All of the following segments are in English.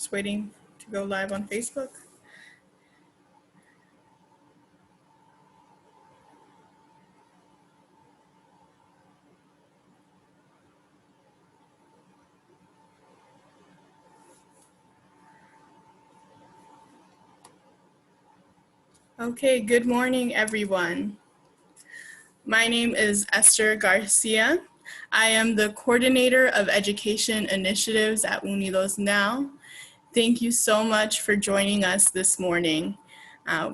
Just waiting to go live on Facebook. Okay, good morning, everyone. My name is Esther Garcia. I am the Coordinator of Education Initiatives at Unidos Now. Thank you so much for joining us this morning.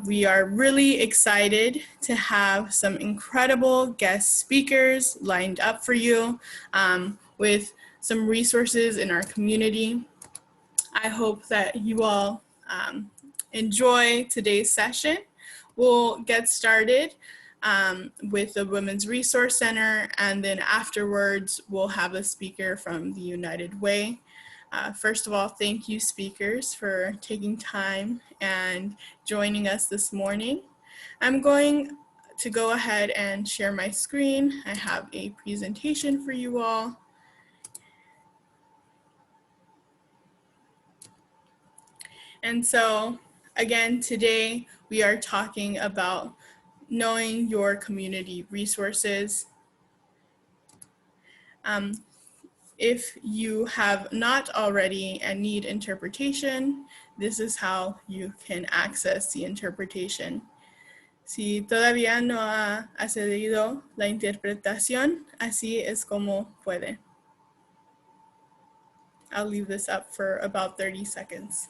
We are really excited to have some incredible guest speakers lined up for you with some resources in our community. I hope that you all enjoy today's session. We'll get started with the Women's Resource Center, and then afterwards we'll have a speaker from the United Way. First of all, thank you speakers for taking time and joining us this morning. I'm going to go ahead and share my screen. I have a presentation for you all. And so again, today we are talking about knowing your community resources. If you have not already and need interpretation, this is how you can access the interpretation. Si todavía no ha accedido la interpretación, así es como puede. I'll leave this up for about 30 seconds.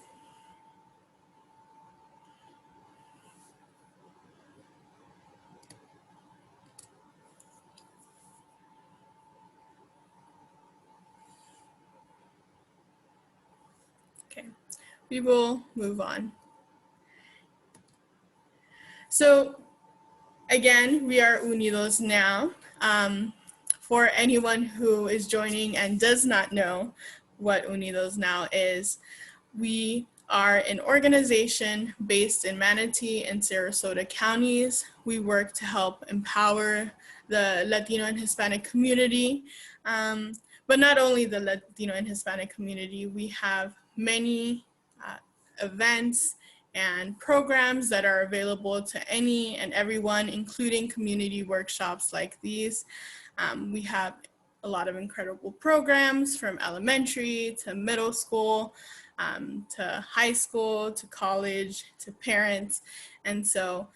We will move on. So again, we are Unidos Now. For anyone who is joining and does not know what Unidos Now is, we are an organization based in Manatee and Sarasota counties. We work to help empower the Latino and Hispanic community, but not only the Latino and Hispanic community. We have many events and programs that are available to any and everyone, including community workshops like these. We have a lot of incredible programs from elementary to middle school, to high school, to college, to parents. And so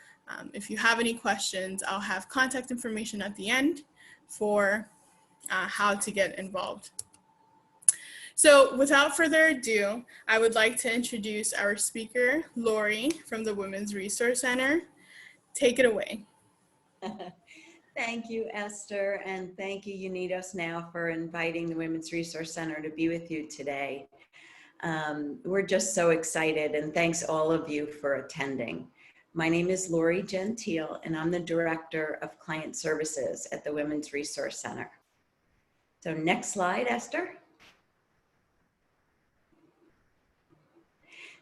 if you have any questions, I'll have contact information at the end for how to get involved. So without further ado, I would like to introduce our speaker, Lori from the Women's Resource Center. Take it away. Thank you, Esther, and thank you, Unidos Now, for inviting the Women's Resource Center to be with you today. We're just so excited, and thanks all of you for attending. My name is Lori Gentile, and I'm the Director of Client Services at the Women's Resource Center. So next slide, Esther.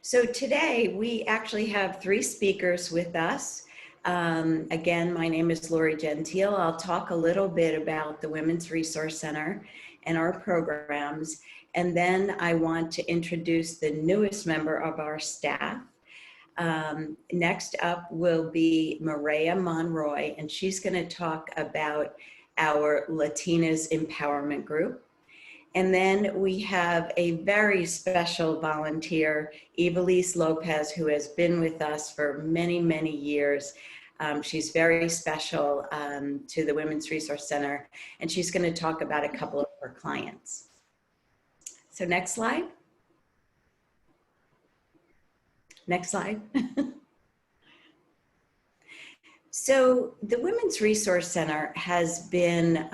So today we actually have 3 speakers with us. Again, my name is Lori Gentile. I'll talk a little bit about the Women's Resource Center and our programs. And then I want to introduce the newest member of our staff. Next up will be Maria Monroy, and she's going to talk about our Latinas Empowerment Group. And then we have a very special volunteer, Evelise Lopez, who has been with us for many, many years. She's very special to the Women's Resource Center, and she's going to talk about a couple of her clients. So next slide. Next slide. So the Women's Resource Center has been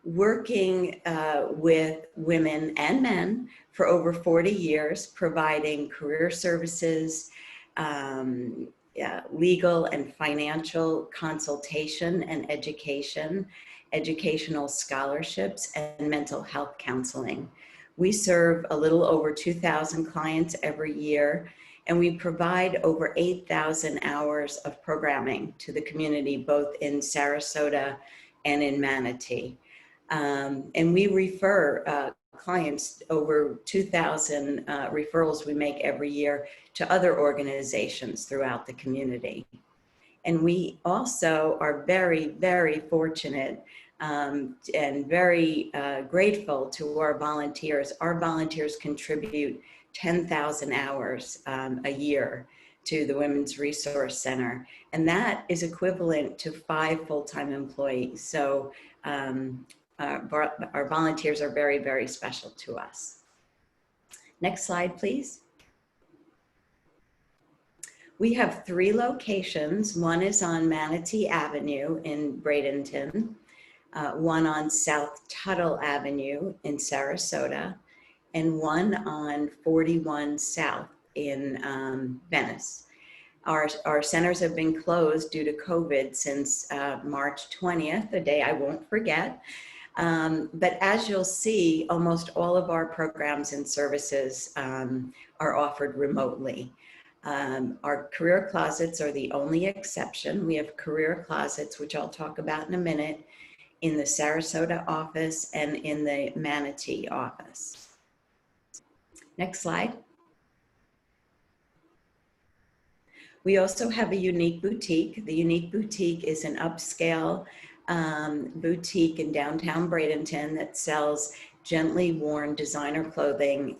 working with women and men for over 40 years, providing career services, legal and financial consultation and education, educational scholarships, and mental health counseling. We serve a little over 2,000 clients every year, and we provide over 8,000 hours of programming to the community, both in Sarasota and in Manatee. And we refer clients, over 2,000 referrals we make every year to other organizations throughout the community. And we also are very, very fortunate and very grateful to our volunteers. Our volunteers contribute 10,000 hours a year to the Women's Resource Center. And that is equivalent to 5 full-time employees. So our volunteers are very, very special to us. Next slide, please. We have 3 locations. One is on Manatee Avenue in Bradenton, one on South Tuttle Avenue in Sarasota, and one on 41 South in Venice. Our centers have been closed due to COVID since March 20th, a day I won't forget. But as you'll see, almost all of our programs and services are offered remotely. Our career closets are the only exception. We have career closets, which I'll talk about in a minute, in the Sarasota office and in the Manatee office. Next slide. We also have a unique boutique. The unique boutique is an upscale boutique in downtown Bradenton that sells gently worn designer clothing.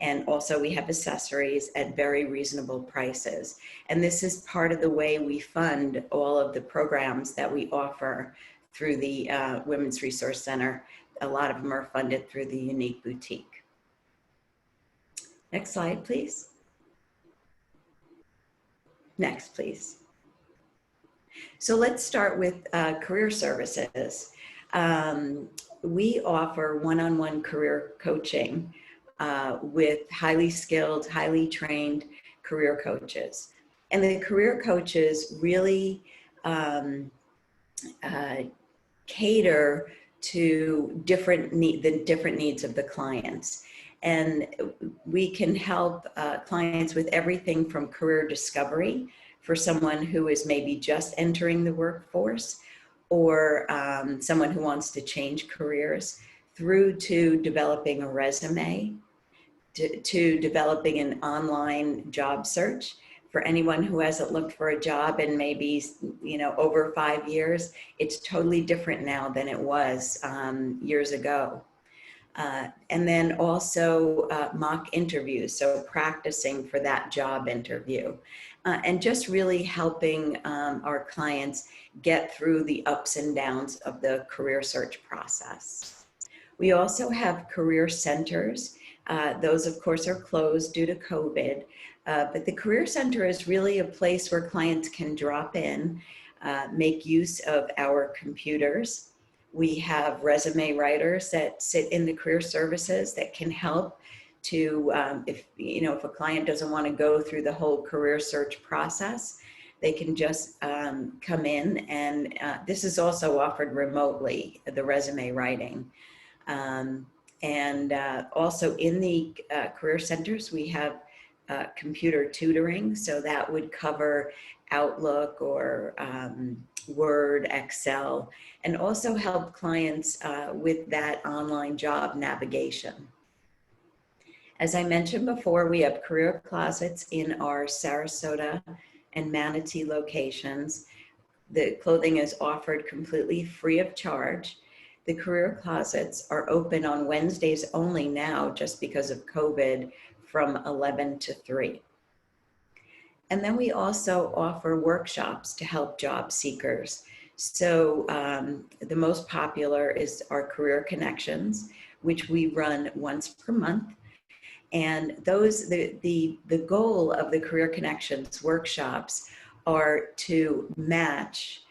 And also we have accessories at very reasonable prices. And this is part of the way we fund all of the programs that we offer through the Women's Resource Center. A lot of them are funded through the unique boutique. Next slide, please. Next, please. So let's start with career services. We offer one-on-one career coaching with highly skilled, highly trained career coaches. And the career coaches really cater to the different needs of the clients. And we can help clients with everything from career discovery for someone who is maybe just entering the workforce, or someone who wants to change careers, through to developing a resume, to developing an online job search for anyone who hasn't looked for a job in maybe, over 5 years. It's totally different now than it was years ago. And then also mock interviews, so practicing for that job interview. And just really helping our clients get through the ups and downs of the career search process. We also have career centers. Those, of course, are closed due to COVID. But the Career Center is really a place where clients can drop in, make use of our computers. We have resume writers that sit in the career services that can help to, if a client doesn't want to go through the whole career search process, they can just come in, and this is also offered remotely, the resume writing. And also in the career centers, we have computer tutoring, so that would cover Outlook or Word, Excel, and also help clients with that online job navigation. As I mentioned before, we have career closets in our Sarasota and Manatee locations. The clothing is offered completely free of charge. The career closets are open on Wednesdays only now, just because of COVID, from 11 to 3. And then we also offer workshops to help job seekers. So the most popular is our Career Connections, which we run once per month. And those, the goal of the Career Connections workshops are to match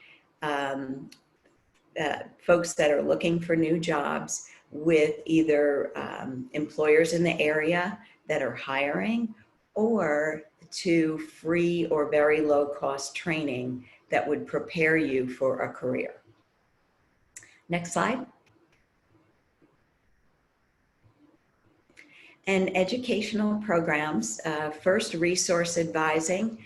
folks that are looking for new jobs with either employers in the area that are hiring, or to free or very low cost training that would prepare you for a career. Next slide. And educational programs, first resource advising,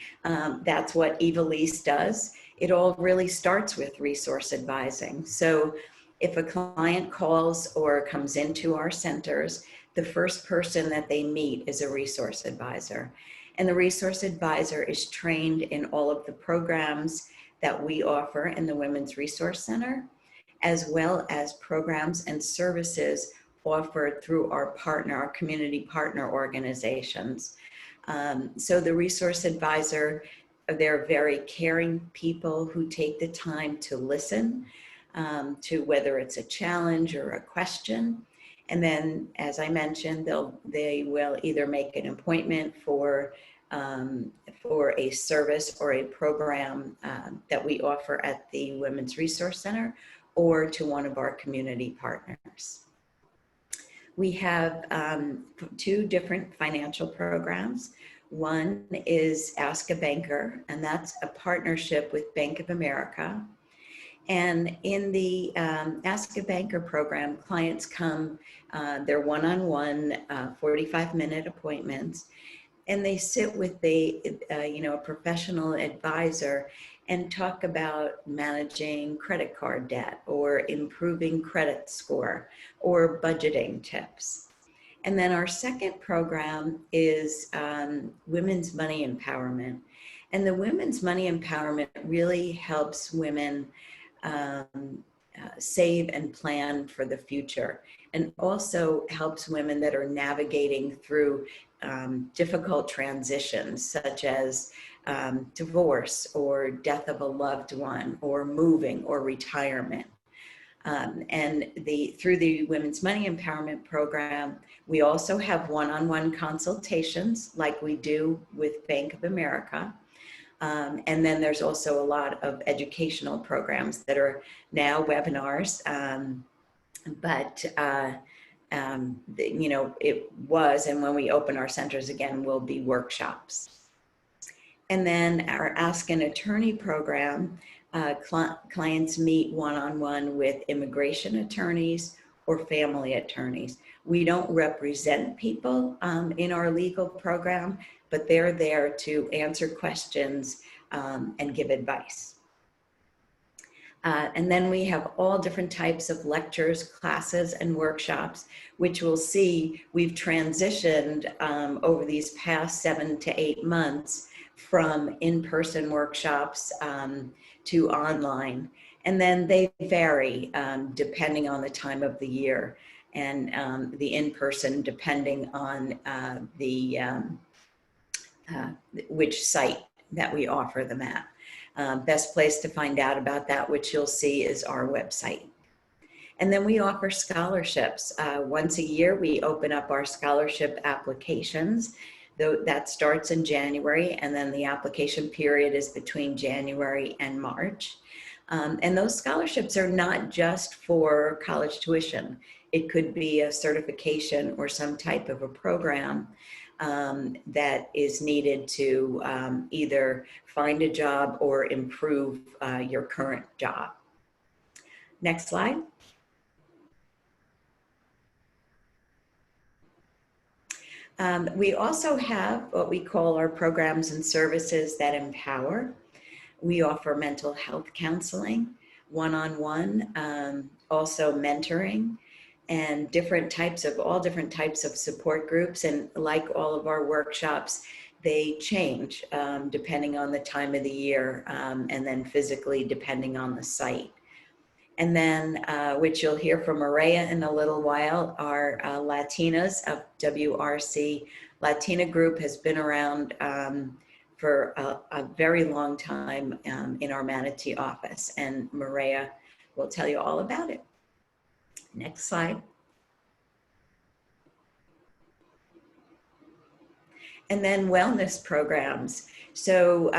that's what Eva Lease does. It all really starts with resource advising. So If a client calls or comes into our centers, the first person that they meet is a resource advisor. And the resource advisor is trained in all of the programs that we offer in the Women's Resource Center, as well as programs and services offered through our community partner organizations. So the resource advisor, they're very caring people who take the time to listen to whether it's a challenge or a question. And then, as I mentioned, they will either make an appointment for a service or a program that we offer at the Women's Resource Center or to one of our community partners. We have two different financial programs. One is Ask a Banker, and that's a partnership with Bank of America. And in the Ask a Banker program, clients come, they're one-on-one 45-minute appointments, and they sit with a professional advisor and talk about managing credit card debt or improving credit score or budgeting tips. And then our second program is Women's Money Empowerment. And the Women's Money Empowerment really helps women save and plan for the future, and also helps women that are navigating through difficult transitions, such as divorce or death of a loved one, or moving or retirement. And through the Women's Money Empowerment Program, we also have one-on-one consultations like we do with Bank of America. And then there's also a lot of educational programs that are now webinars, it was, and when we open our centers again, will be workshops. And then our Ask an Attorney program, clients meet one-on-one with immigration attorneys or family attorneys. We don't represent people in our legal program, but they're there to answer questions and give advice. And then we have all different types of lectures, classes, and workshops, which we'll see we've transitioned over these past 7 to 8 months from in-person workshops to online. And then they vary depending on the time of the year, and the in-person depending on which site that we offer them at. Best place to find out about that, which you'll see, is our website. And then we offer scholarships. Once a year, we open up our scholarship applications. That starts in January, and then the application period is between January and March. And those scholarships are not just for college tuition. It could be a certification or some type of a program that is needed to either find a job or improve your current job. Next slide. We also have what we call our programs and services that empower. We offer mental health counseling, one-on-one, also mentoring, and all different types of support groups. And like all of our workshops, they change depending on the time of the year, and then physically depending on the site. And then, which you'll hear from Maria in a little while, our Latinas of WRC. Latina group has been around for a very long time in our Manatee office, and Maria will tell you all about it. Next slide. And then wellness programs. So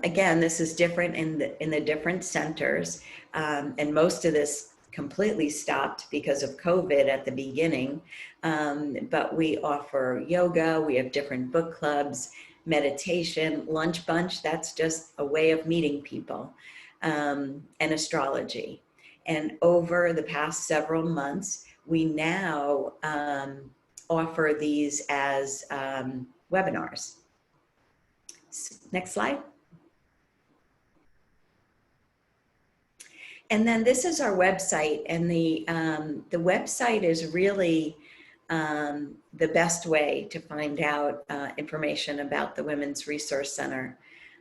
again, this is different in the different centers, and most of this completely stopped because of COVID at the beginning. But we offer yoga, we have different book clubs, meditation, lunch bunch, that's just a way of meeting people, and astrology. And over the past several months, we now offer these as webinars. Next slide. And then this is our website, and the website is really the best way to find out information about the Women's Resource Center.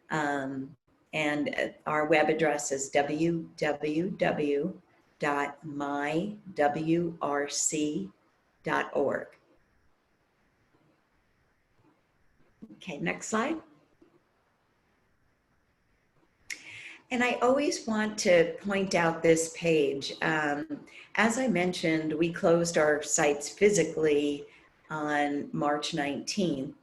And our web address is www.mywrc.org. Okay, next slide. And I always want to point out this page. As I mentioned, we closed our sites physically on March 19th,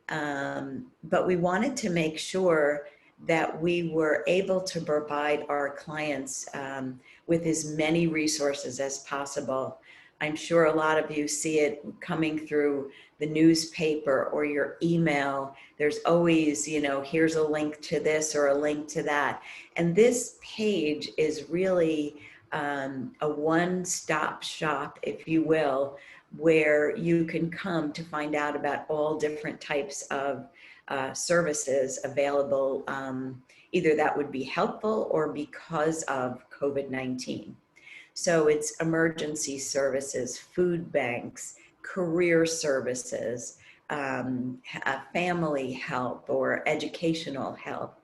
but we wanted to make sure that we were able to provide our clients with as many resources as possible. I'm sure a lot of you see it coming through the newspaper or your email. There's always, you know, here's a link to this or a link to that. And this page is really a one-stop shop, if you will, where you can come to find out about all different types of services available, either that would be helpful or because of COVID-19. So it's emergency services, food banks, career services, family help or educational help.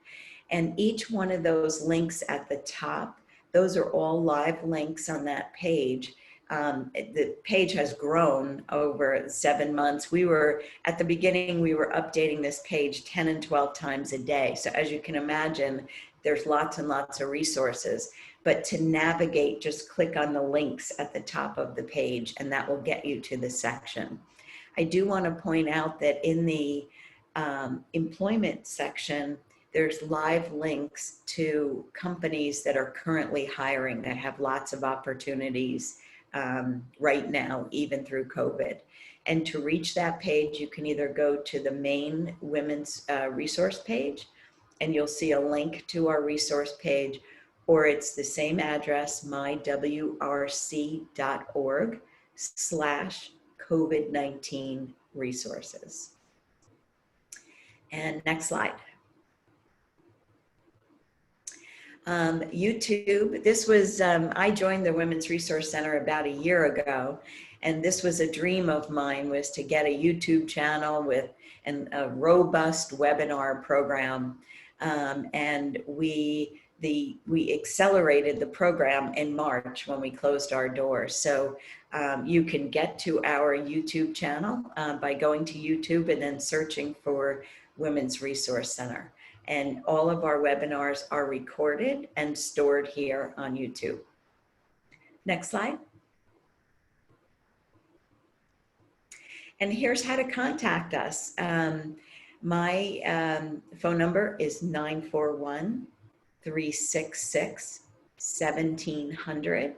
And each one of those links at the top, those are all live links on that page. The page has grown over 7 months. We were, at the beginning, we were updating this page 10 and 12 times a day. So as you can imagine, there's lots and lots of resources. But to navigate, just click on the links at the top of the page, and that will get you to the section. I do want to point out that in the employment section, there's live links to companies that are currently hiring that have lots of opportunities right now, even through COVID. And to reach that page, you can either go to the main women's resource page, and you'll see a link to our resource page, or it's the same address, mywrc.org/COVID-19 resources. And next slide. YouTube, this was, I joined the Women's Resource Center about a year ago, and this was a dream of mine, was to get a YouTube channel with a robust webinar program. And we accelerated the program in March when we closed our doors. So you can get to our YouTube channel by going to YouTube and then searching for Women's Resource Center. And all of our webinars are recorded and stored here on YouTube. Next slide. And here's how to contact us. My phone number is 941-366-1700.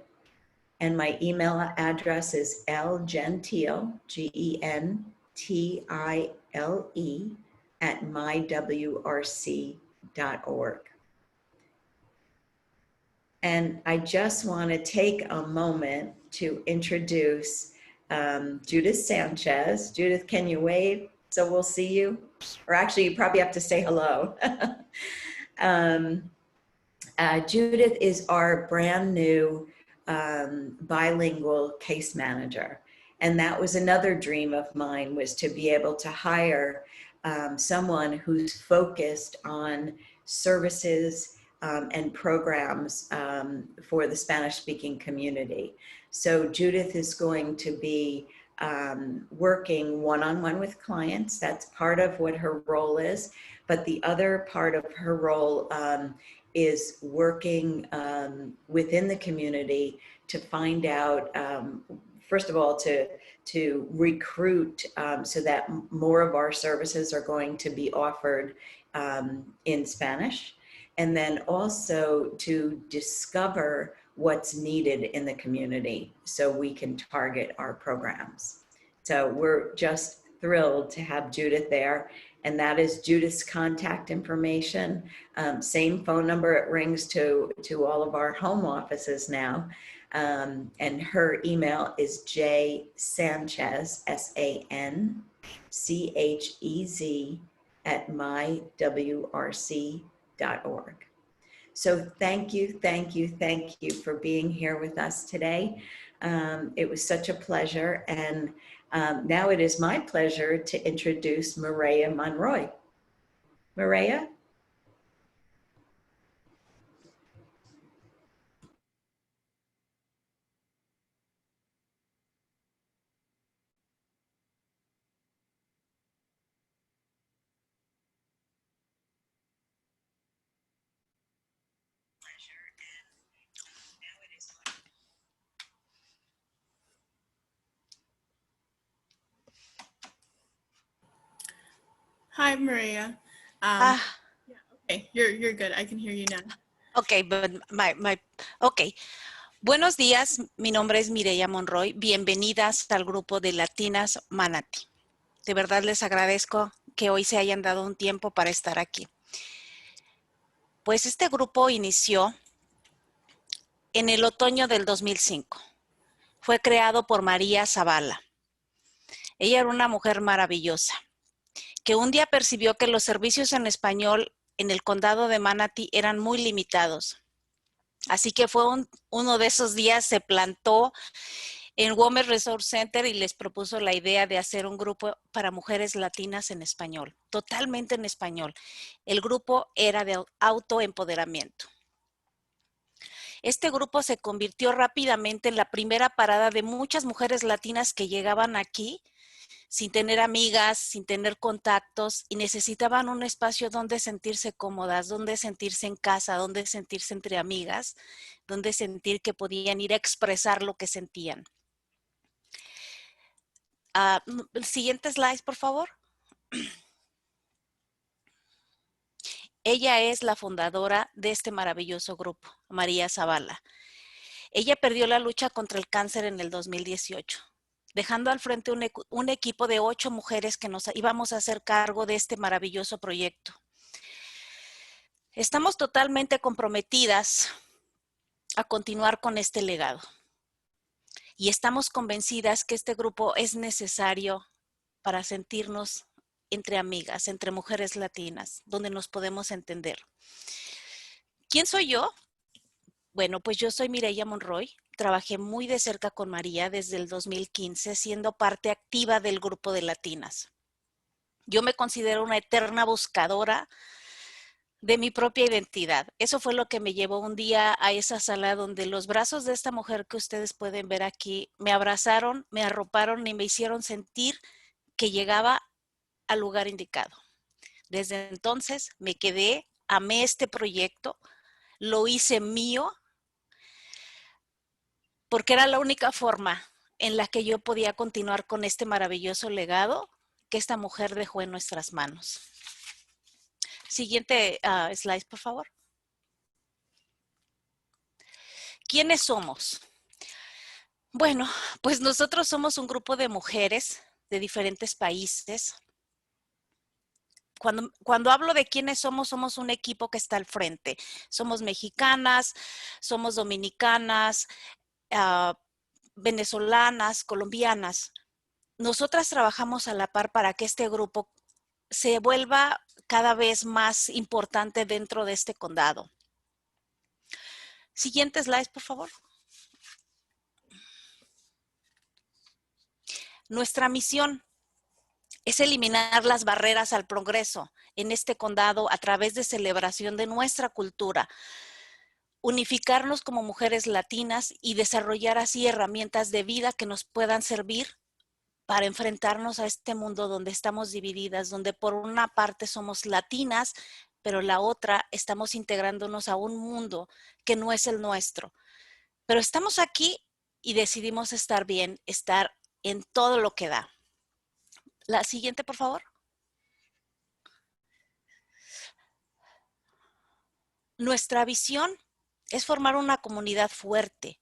And my email address is lgentile, GENTILE, @mywrc.org. And I just want to take a moment to introduce Judith Sanchez. Judith, can you wave so we'll see you? Or actually, you probably have to say hello. Judith is our brand new bilingual case manager. And that was another dream of mine, was to be able to hire someone who's focused on services and programs for the Spanish-speaking community. So Judith is going to be working one-on-one with clients. That's part of what her role is. But the other part of her role is working within the community to find out, first of all, to recruit so that more of our services are going to be offered in Spanish, and then also to discover what's needed in the community so we can target our programs. So we're just thrilled to have Judith there, and that is Judith's contact information. Same phone number, it rings to all of our home offices now. And her email is jsanchez, SANCHEZ, @mywrc.org. So thank you, thank you, thank you for being here with us today. It was such a pleasure, and now it is my pleasure to introduce Maria Monroy. Maria? Hi, Maria. Ah, Okay, you're good. I can hear you now. okay, but okay. Buenos días, mi nombre es Mireya Monroy. Bienvenidas al grupo de Latinas Manatee. De verdad les agradezco que hoy se hayan dado un tiempo para estar aquí. Pues este grupo inició en el otoño del 2005. Fue creado por María Zavala. Ella era una mujer maravillosa, que un día percibió que los servicios en español en el condado de Manatee eran muy limitados. Así que fue uno de esos días, se plantó en Women's Resource Center y les propuso la idea de hacer un grupo para mujeres latinas en español, totalmente en español. El grupo era de autoempoderamiento. Este grupo se convirtió rápidamente en la primera parada de muchas mujeres latinas que llegaban aquí sin tener amigas, sin tener contactos y necesitaban un espacio donde sentirse cómodas, donde sentirse en casa, donde sentirse entre amigas, donde sentir que podían ir a expresar lo que sentían. El siguiente slide, por favor. Ella es la fundadora de este maravilloso grupo, María Zavala. Ella perdió la lucha contra el cáncer en el 2018, dejando al frente un equipo de 8 mujeres que nos íbamos a hacer cargo de este maravilloso proyecto. Estamos totalmente comprometidas a continuar con este legado y estamos convencidas que este grupo es necesario para sentirnos entre amigas, entre mujeres latinas, donde nos podemos entender. ¿Quién soy yo? Bueno, pues yo soy Mireya Monroy. Trabajé muy de cerca con María desde el 2015, siendo parte activa del grupo de latinas. Yo me considero una eterna buscadora de mi propia identidad. Eso fue lo que me llevó un día a esa sala donde los brazos de esta mujer que ustedes pueden ver aquí me abrazaron, me arroparon y me hicieron sentir que llegaba al lugar indicado. Desde entonces me quedé, amé este proyecto, lo hice mío, porque era la única forma en la que yo podía continuar con este maravilloso legado que esta mujer dejó en nuestras manos. Siguiente slide, por favor. ¿Quiénes somos? Bueno, pues nosotros somos un grupo de mujeres de diferentes países. Cuando hablo de quiénes somos, somos un equipo que está al frente. Somos mexicanas, somos dominicanas, venezolanas, colombianas. Nosotras trabajamos a la par para que este grupo se vuelva cada vez más importante dentro de este condado. Siguiente slide, por favor. Nuestra misión es eliminar las barreras al progreso en este condado a través de celebración de nuestra cultura, unificarnos como mujeres latinas y desarrollar así herramientas de vida que nos puedan servir para enfrentarnos a este mundo donde estamos divididas, donde por una parte somos latinas, pero la otra estamos integrándonos a un mundo que no es el nuestro. Pero estamos aquí y decidimos estar bien, estar en todo lo que da. La siguiente, por favor. Nuestra visión es formar una comunidad fuerte,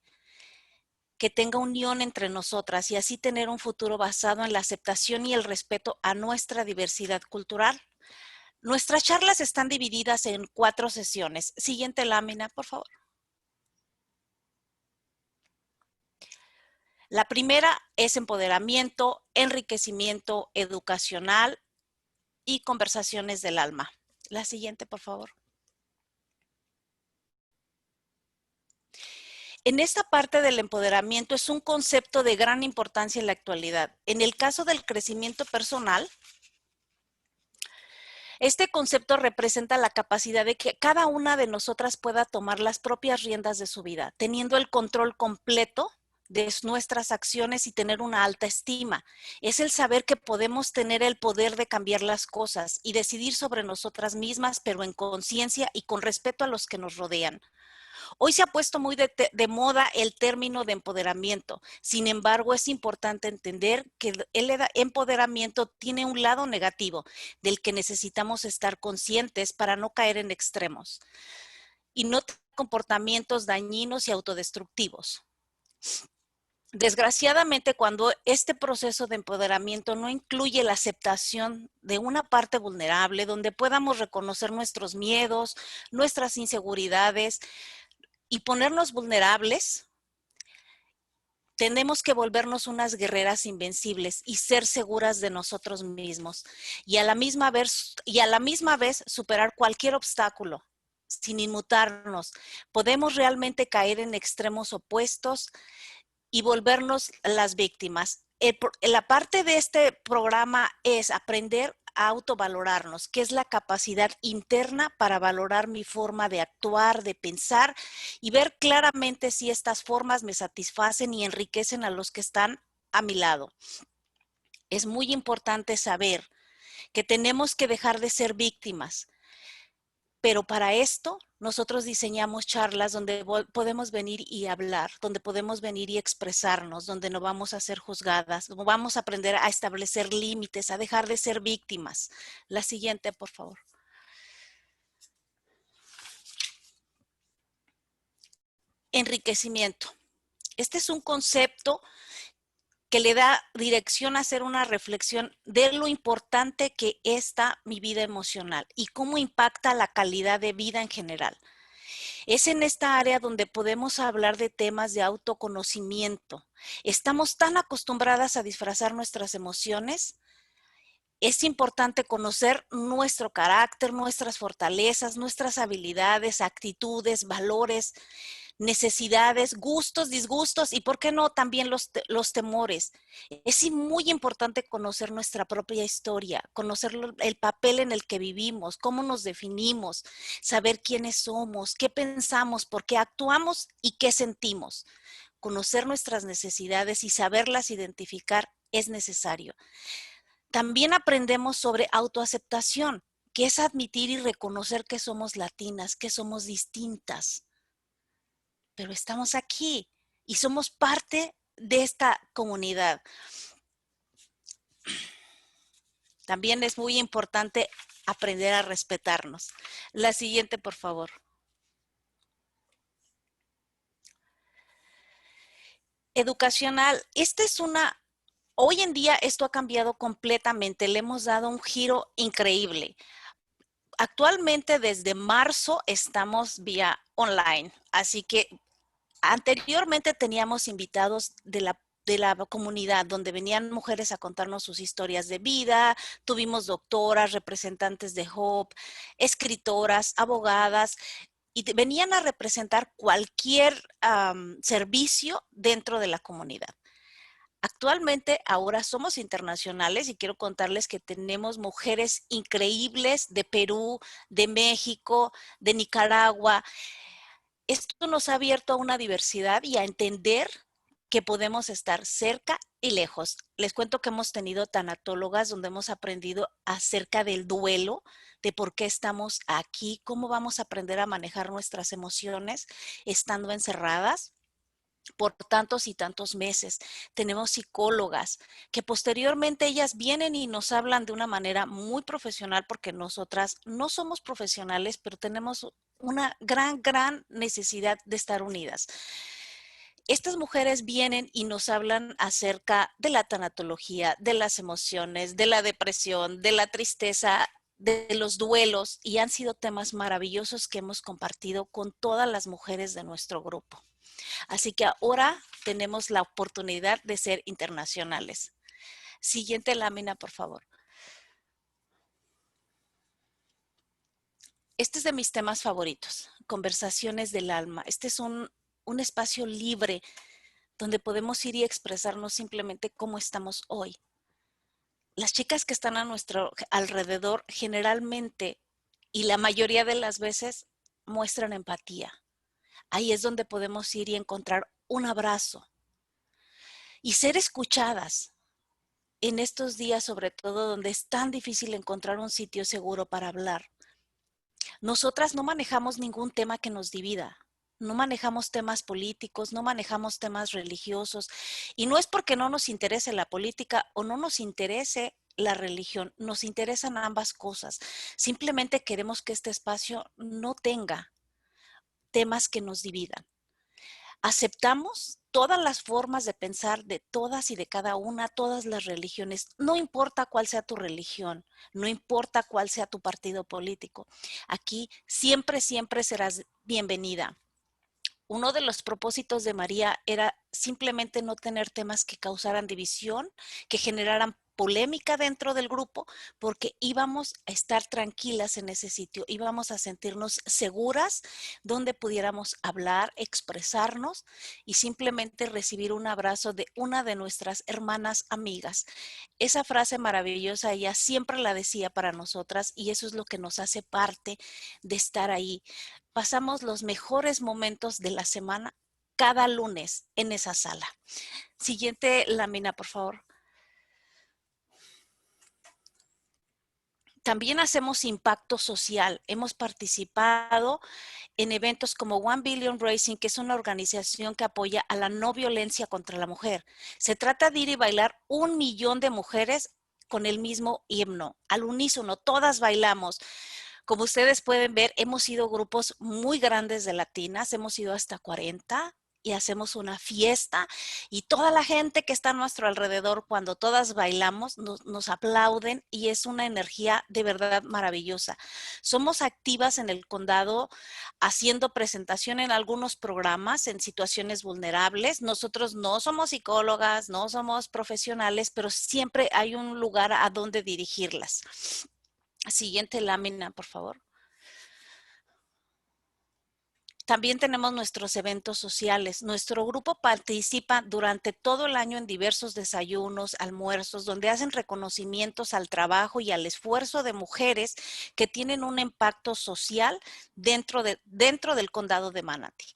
que tenga unión entre nosotras y así tener un futuro basado en la aceptación y el respeto a nuestra diversidad cultural. Nuestras charlas están divididas en 4 sesiones. Siguiente lámina, por favor. La primera es empoderamiento, enriquecimiento educacional y conversaciones del alma. La siguiente, por favor. En esta parte del empoderamiento es un concepto de gran importancia en la actualidad. En el caso del crecimiento personal, este concepto representa la capacidad de que cada una de nosotras pueda tomar las propias riendas de su vida, teniendo el control completo de nuestras acciones y tener una alta estima. Es el saber que podemos tener el poder de cambiar las cosas y decidir sobre nosotras mismas, pero en conciencia y con respeto a los que nos rodean. Hoy se ha puesto muy de moda el término de empoderamiento. Sin embargo, es importante entender que el empoderamiento tiene un lado negativo del que necesitamos estar conscientes para no caer en extremos y no tener comportamientos dañinos y autodestructivos. Desgraciadamente, cuando este proceso de empoderamiento no incluye la aceptación de una parte vulnerable, donde podamos reconocer nuestros miedos, nuestras inseguridades, y ponernos vulnerables, tenemos que volvernos unas guerreras invencibles y ser seguras de nosotros mismos y a la misma vez superar cualquier obstáculo sin inmutarnos. Podemos realmente caer en extremos opuestos y volvernos las víctimas. La parte de este programa es aprender a autovalorarnos, que es la capacidad interna para valorar mi forma de actuar, de pensar y ver claramente si estas formas me satisfacen y enriquecen a los que están a mi lado. Es muy importante saber que tenemos que dejar de ser víctimas, pero para esto nosotros diseñamos charlas donde podemos venir y hablar, donde podemos venir y expresarnos, donde no vamos a ser juzgadas, donde vamos a aprender a establecer límites, a dejar de ser víctimas. La siguiente, por favor. Enriquecimiento. Este es un concepto que le da dirección a hacer una reflexión de lo importante que está mi vida emocional y cómo impacta la calidad de vida en general. Es en esta área donde podemos hablar de temas de autoconocimiento. Estamos tan acostumbradas a disfrazar nuestras emociones. Es importante conocer nuestro carácter, nuestras fortalezas, nuestras habilidades, actitudes, valores, necesidades, gustos, disgustos y, ¿por qué no?, también los temores. Es muy importante conocer nuestra propia historia, conocer el papel en el que vivimos, cómo nos definimos, saber quiénes somos, qué pensamos, por qué actuamos y qué sentimos. Conocer nuestras necesidades y saberlas identificar es necesario. También aprendemos sobre autoaceptación, que es admitir y reconocer que somos latinas, que somos distintas, pero estamos aquí y somos parte de esta comunidad. También es muy importante aprender a respetarnos. La siguiente, por favor. Educacional. Hoy en día esto ha cambiado completamente. Le hemos dado un giro increíble. Actualmente desde marzo estamos vía online, así que anteriormente teníamos invitados de la comunidad donde venían mujeres a contarnos sus historias de vida, tuvimos doctoras, representantes de HOPE, escritoras, abogadas, y venían a representar cualquier servicio dentro de la comunidad. Actualmente, ahora somos internacionales y quiero contarles que tenemos mujeres increíbles de Perú, de México, de Nicaragua. Esto nos ha abierto a una diversidad y a entender que podemos estar cerca y lejos. Les cuento que hemos tenido tanatólogas donde hemos aprendido acerca del duelo, de por qué estamos aquí, cómo vamos a aprender a manejar nuestras emociones estando encerradas por tantos y tantos meses. Tenemos psicólogas que posteriormente ellas vienen y nos hablan de una manera muy profesional porque nosotras no somos profesionales, pero tenemos una gran necesidad de estar unidas. Estas mujeres vienen y nos hablan acerca de la tanatología, de las emociones, de la depresión, de la tristeza, de los duelos, y han sido temas maravillosos que hemos compartido con todas las mujeres de nuestro grupo. Así que ahora tenemos la oportunidad de ser internacionales. Siguiente lámina, por favor. Este es de mis temas favoritos, conversaciones del alma. Este es un un espacio libre donde podemos ir y expresarnos simplemente cómo estamos hoy. Las chicas que están a nuestro alrededor generalmente y la mayoría de las veces muestran empatía. Ahí es donde podemos ir y encontrar un abrazo y ser escuchadas en estos días, sobre todo donde es tan difícil encontrar un sitio seguro para hablar. Nosotras no manejamos ningún tema que nos divida. No manejamos temas políticos, no manejamos temas religiosos. Y no es porque no nos interese la política o no nos interese la religión. Nos interesan ambas cosas. Simplemente queremos que este espacio no tenga temas que nos dividan. Aceptamos todas las formas de pensar de todas y de cada una, todas las religiones. No importa cuál sea tu religión, no importa cuál sea tu partido político. Aquí siempre, siempre serás bienvenida. Uno de los propósitos de María era simplemente no tener temas que causaran división, que generaran polémica dentro del grupo, porque íbamos a estar tranquilas en ese sitio, íbamos a sentirnos seguras donde pudiéramos hablar, expresarnos y simplemente recibir un abrazo de una de nuestras hermanas amigas. Esa frase maravillosa ella siempre la decía para nosotras y eso es lo que nos hace parte de estar ahí. Pasamos los mejores momentos de la semana cada lunes en esa sala. Siguiente lámina, por favor. También hacemos impacto social. Hemos participado en eventos como One Billion Racing, que es una organización que apoya a la no violencia contra la mujer. Se trata de ir y bailar 1 millón de mujeres con el mismo himno, al unísono, todas bailamos. Como ustedes pueden ver, hemos sido grupos muy grandes de latinas, hemos ido hasta 40 y hacemos una fiesta y toda la gente que está a nuestro alrededor, cuando todas bailamos, nos aplauden y es una energía de verdad maravillosa. Somos activas en el condado haciendo presentación en algunos programas en situaciones vulnerables. Nosotros no somos psicólogas, no somos profesionales, pero siempre hay un lugar a donde dirigirlas. Siguiente lámina, por favor. También tenemos nuestros eventos sociales. Nuestro grupo participa durante todo el año en diversos desayunos, almuerzos, donde hacen reconocimientos al trabajo y al esfuerzo de mujeres que tienen un impacto social dentro del condado de Manatee.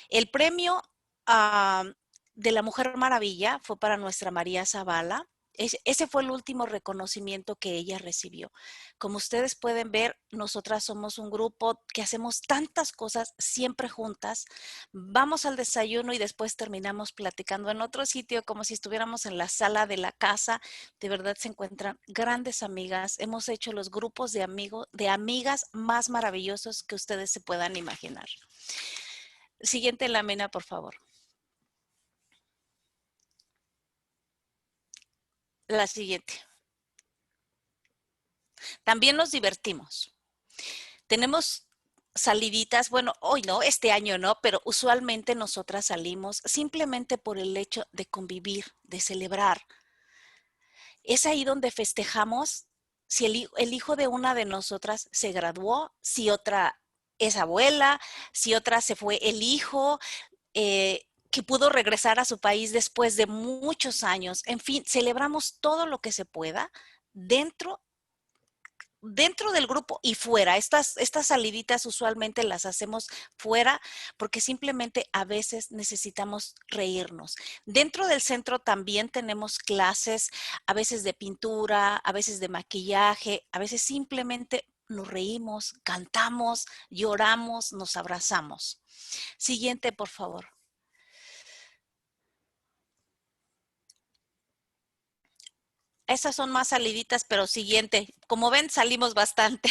El premio de la Mujer Maravilla fue para nuestra María Zavala. Ese fue el último reconocimiento que ella recibió. Como ustedes pueden ver, nosotras somos un grupo que hacemos tantas cosas siempre juntas. Vamos al desayuno y después terminamos platicando en otro sitio como si estuviéramos en la sala de la casa. De verdad se encuentran grandes amigas. Hemos hecho los grupos de amigas más maravillosos que ustedes se puedan imaginar. Siguiente lámina, por favor. La siguiente. También nos divertimos. Tenemos saliditas, bueno, hoy no, este año no, pero usualmente nosotras salimos simplemente por el hecho de convivir, de celebrar. Es ahí donde festejamos si el hijo de una de nosotras se graduó, si otra es abuela, si otra se fue el hijo, que pudo regresar a su país después de muchos años. En fin, celebramos todo lo que se pueda dentro del grupo y fuera. Estas saliditas usualmente las hacemos fuera porque simplemente a veces necesitamos reírnos. Dentro del centro también tenemos clases, a veces de pintura, a veces de maquillaje, a veces simplemente nos reímos, cantamos, lloramos, nos abrazamos. Siguiente, por favor. Esas son más saliditas, pero siguiente. Como ven, salimos bastante.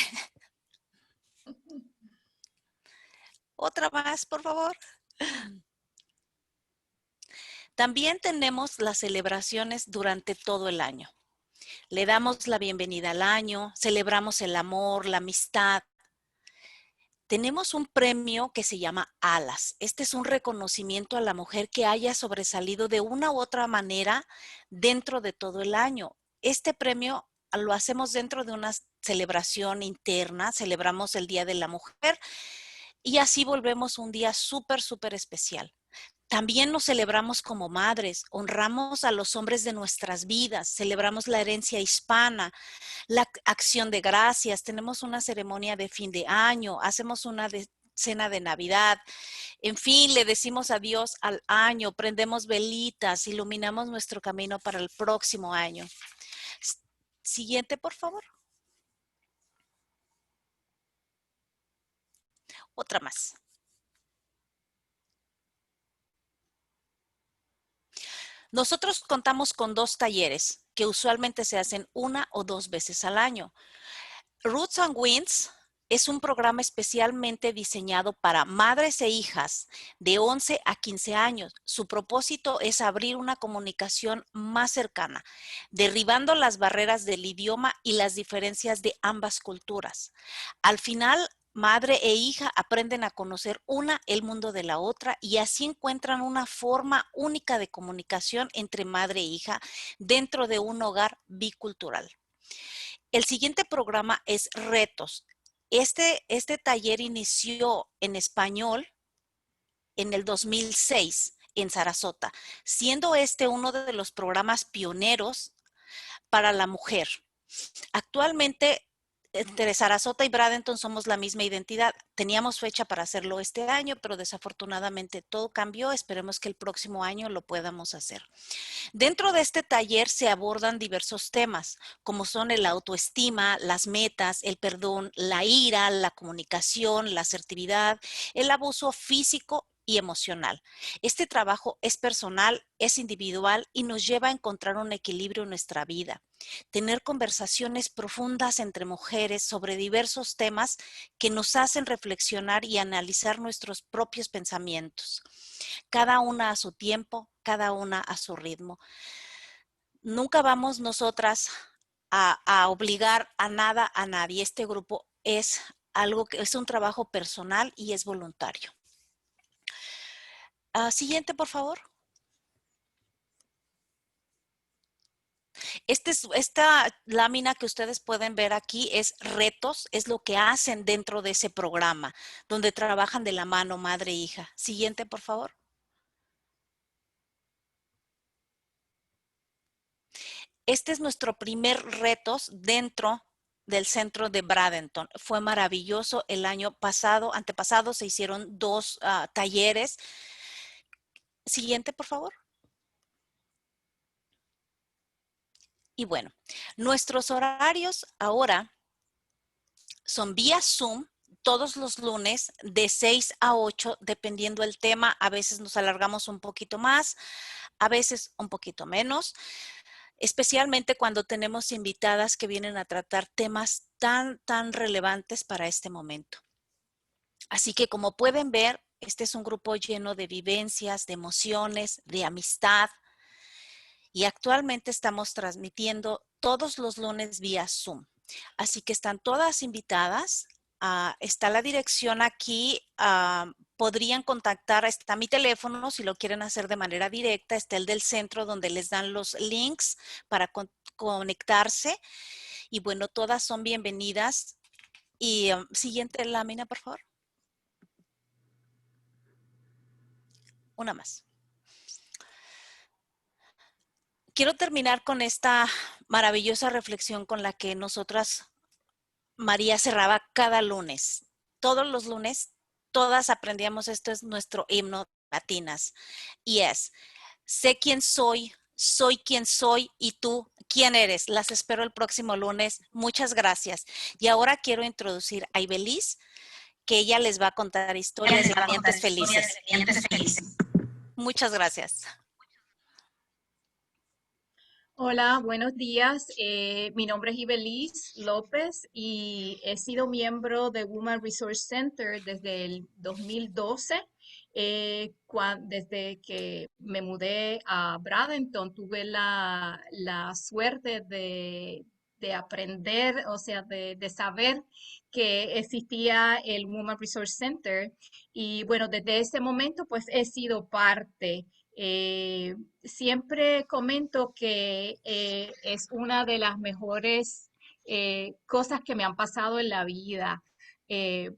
Otra más, por favor. También tenemos las celebraciones durante todo el año. Le damos la bienvenida al año, celebramos el amor, la amistad. Tenemos un premio que se llama Alas. Este es un reconocimiento a la mujer que haya sobresalido de una u otra manera dentro de todo el año. Este premio lo hacemos dentro de una celebración interna, celebramos el Día de la Mujer y así volvemos un día súper, súper especial. También nos celebramos como madres, honramos a los hombres de nuestras vidas, celebramos la herencia hispana, la acción de gracias, tenemos una ceremonia de fin de año, hacemos una cena de Navidad, en fin, le decimos adiós al año, prendemos velitas, iluminamos nuestro camino para el próximo año. Siguiente, por favor. Otra más. Nosotros contamos con 2 talleres que usualmente se hacen 1 o 2 veces al año. Roots and Wings es un programa especialmente diseñado para madres e hijas de 11 a 15 años. Su propósito es abrir una comunicación más cercana, derribando las barreras del idioma y las diferencias de ambas culturas. Al final, madre e hija aprenden a conocer una el mundo de la otra y así encuentran una forma única de comunicación entre madre e hija dentro de un hogar bicultural. El siguiente programa es Retos. Este taller inició en español en el 2006 en Sarasota, siendo este uno de los programas pioneros para la mujer. Actualmente, entre Sarasota y Bradenton somos la misma identidad. Teníamos fecha para hacerlo este año, pero desafortunadamente todo cambió. Esperemos que el próximo año lo podamos hacer. Dentro de este taller se abordan diversos temas, como son el autoestima, las metas, el perdón, la ira, la comunicación, la asertividad, el abuso físico y emocional. Este trabajo es personal, es individual y nos lleva a encontrar un equilibrio en nuestra vida. Tener conversaciones profundas entre mujeres sobre diversos temas que nos hacen reflexionar y analizar nuestros propios pensamientos. Cada una a su tiempo, cada una a su ritmo. Nunca vamos nosotras a obligar a nada a nadie. Este grupo es algo que es un trabajo personal y es voluntario. Siguiente, por favor. Esta lámina que ustedes pueden ver aquí es retos, es lo que hacen dentro de ese programa, donde trabajan de la mano madre e hija. Siguiente, por favor. Este es nuestro primer retos dentro del centro de Bradenton. Fue maravilloso el año pasado, antepasado, se hicieron 2 talleres. Siguiente, por favor. Y bueno, nuestros horarios ahora son vía Zoom todos los lunes de 6 a 8, dependiendo del tema. A veces nos alargamos un poquito más, a veces un poquito menos, especialmente cuando tenemos invitadas que vienen a tratar temas tan relevantes para este momento. Así que como pueden ver, este es un grupo lleno de vivencias, de emociones, de amistad. Y actualmente estamos transmitiendo todos los lunes vía Zoom. Así que están todas invitadas. Está la dirección aquí. Podrían contactar, está mi teléfono si lo quieren hacer de manera directa. Está el del centro donde les dan los links para conectarse. Y bueno, todas son bienvenidas. Y siguiente lámina, por favor. Una más. Quiero terminar con esta maravillosa reflexión con la que nosotras, María, cerraba cada lunes. Todos los lunes, todas aprendíamos, esto es nuestro himno latinas. Y es, sé quién soy quien soy y tú, ¿quién eres? Las espero el próximo lunes. Muchas gracias. Y ahora quiero introducir a Ibeliz, que ella les va a contar historias de clientes felices. Muchas gracias. Hola, buenos días. Mi nombre es Ibeliz López y he sido miembro de Women Resource Center desde el 2012. Desde que me mudé a Bradenton, tuve la suerte de aprender, o sea, de saber que existía el Women Resource Center. Y bueno, desde ese momento, pues he sido parte. Siempre comento que es una de las mejores cosas que me han pasado en la vida. Eh,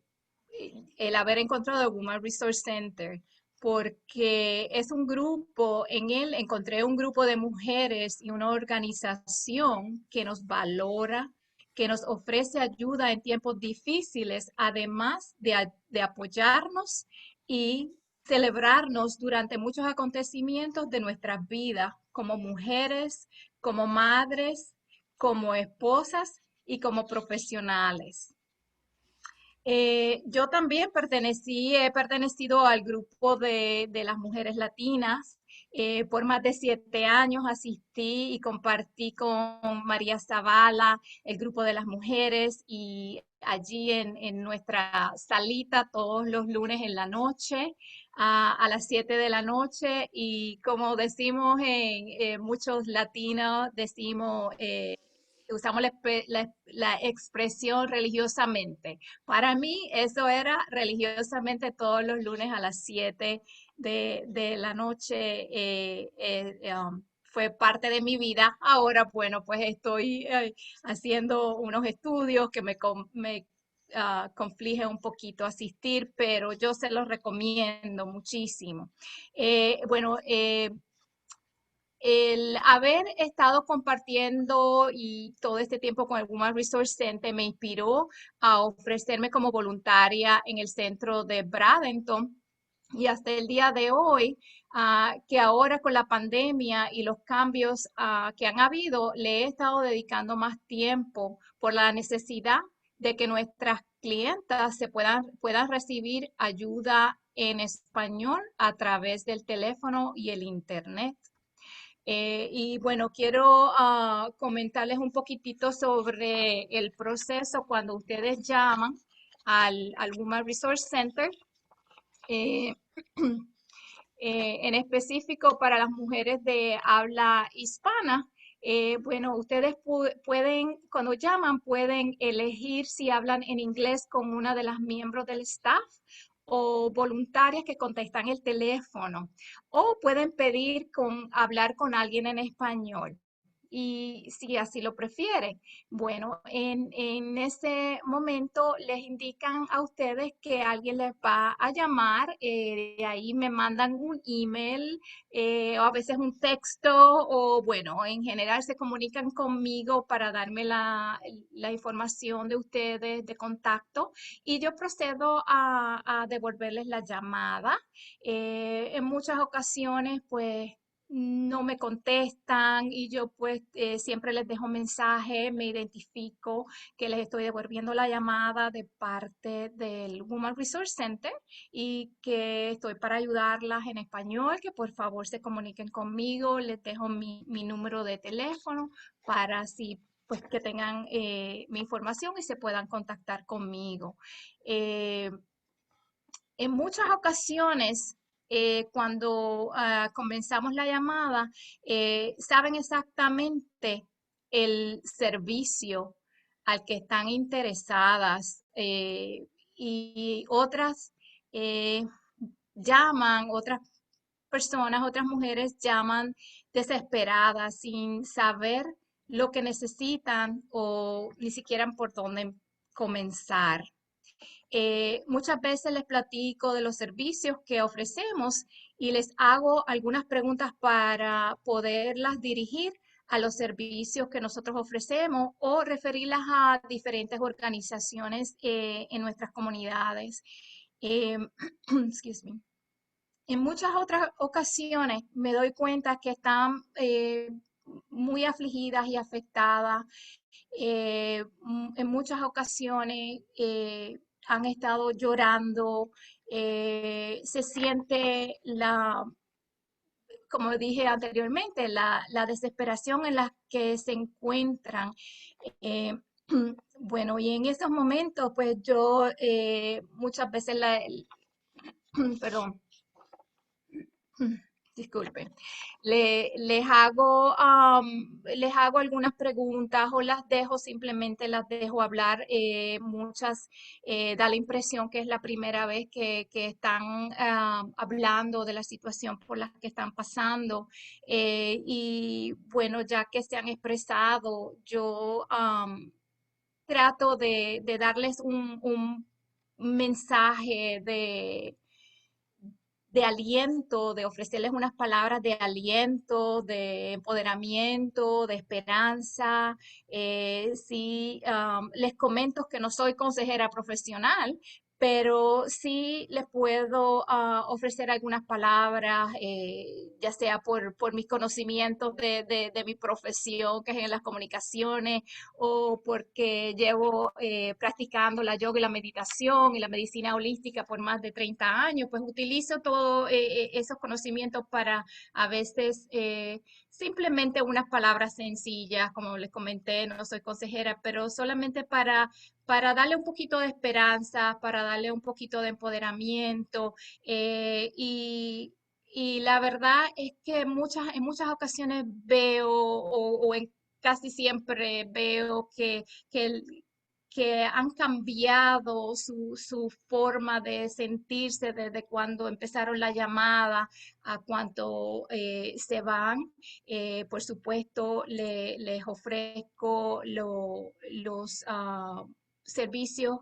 el haber encontrado el Women Resource Center, porque es un grupo, en él encontré un grupo de mujeres y una organización que nos valora, que nos ofrece ayuda en tiempos difíciles, además de apoyarnos y celebrarnos durante muchos acontecimientos de nuestras vidas como mujeres, como madres, como esposas y como profesionales. Yo también he pertenecido al grupo de las mujeres latinas. Por más de 7 años asistí y compartí con María Zavala, el grupo de las mujeres, y allí en nuestra salita todos los lunes en la noche, a las 7 de la noche. Y como decimos en muchos latinos, decimos, usamos la expresión religiosamente. Para mí eso era religiosamente todos los lunes a las 7 de la noche. Fue parte de mi vida. Ahora, bueno, pues estoy haciendo unos estudios que me conflige un poquito asistir, pero yo se los recomiendo muchísimo. Bueno, el haber estado compartiendo y todo este tiempo con el Women Resource Center me inspiró a ofrecerme como voluntaria en el centro de Bradenton. Y hasta el día de hoy, que ahora con la pandemia y los cambios que han habido, le he estado dedicando más tiempo por la necesidad de que nuestras clientas puedan recibir ayuda en español a través del teléfono y el internet. Y bueno, quiero comentarles un poquitito sobre el proceso cuando ustedes llaman al Women Resource Center. Eh, en específico para las mujeres de habla hispana. Bueno, ustedes pueden, cuando llaman, pueden elegir si hablan en inglés con una de las miembros del staff o voluntarias que contestan el teléfono, o pueden pedir hablar con alguien en español. Y si así lo prefieren, bueno, en ese momento les indican a ustedes que alguien les va a llamar. De ahí me mandan un email, o a veces un texto, o bueno, en general se comunican conmigo para darme la información de ustedes, de contacto, y yo procedo a devolverles la llamada. En muchas ocasiones, pues no me contestan y yo pues siempre les dejo mensaje, me identifico que les estoy devolviendo la llamada de parte del Women Resource Center y que estoy para ayudarlas en español, que por favor se comuniquen conmigo. Les dejo mi número de teléfono para así pues que tengan mi información y se puedan contactar conmigo. En muchas ocasiones, cuando comenzamos la llamada, saben exactamente el servicio al que están interesadas, y otras eh, llaman, otras personas, otras mujeres llaman desesperadas sin saber lo que necesitan o ni siquiera por dónde comenzar. Muchas veces les platico de los servicios que ofrecemos y les hago algunas preguntas para poderlas dirigir a los servicios que nosotros ofrecemos o referirlas a diferentes organizaciones en nuestras comunidades. Excuse me. En muchas otras ocasiones me doy cuenta que están muy afligidas y afectadas. En muchas ocasiones han estado llorando. Se siente como dije anteriormente, la desesperación en la que se encuentran. Eh, bueno, y en esos momentos, pues yo muchas veces perdón. Disculpen, les hago algunas preguntas o simplemente las dejo hablar. Muchas da la impresión que es la primera vez que están hablando de la situación por la que están pasando. Y bueno, ya que se han expresado, yo trato de darles un mensaje de aliento, de ofrecerles unas palabras de aliento, de empoderamiento, de esperanza. Sí, les comento que no soy consejera profesional, pero sí les puedo ofrecer algunas palabras, ya sea por mis conocimientos de mi profesión, que es en las comunicaciones, o porque llevo practicando la yoga y la meditación y la medicina holística por más de 30 años, pues utilizo todos esos conocimientos para a veces simplemente unas palabras sencillas, como les comenté, no soy consejera, pero solamente para darle un poquito de esperanza, para darle un poquito de empoderamiento. Y la verdad es que en muchas ocasiones veo o en casi siempre veo que han cambiado su forma de sentirse desde cuando empezaron la llamada a cuando se van. Por supuesto, les ofrezco los servicios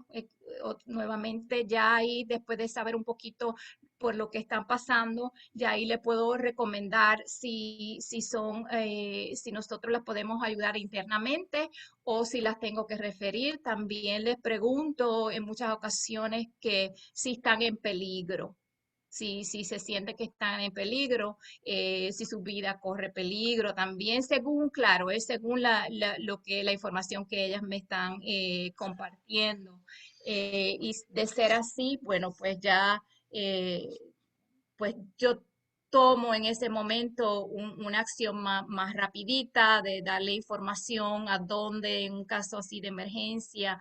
nuevamente ya ahí, después de saber un poquito por lo que están pasando, ya ahí le puedo recomendar si nosotros las podemos ayudar internamente o si las tengo que referir. También les pregunto en muchas ocasiones que si están en peligro. Si se siente que están en peligro, si su vida corre peligro, también según, claro, es según la información que ellas me están compartiendo. Y de ser así, bueno, pues ya eh, pues yo tomo en ese momento una acción más rapidita de darle información a dónde, en un caso así de emergencia,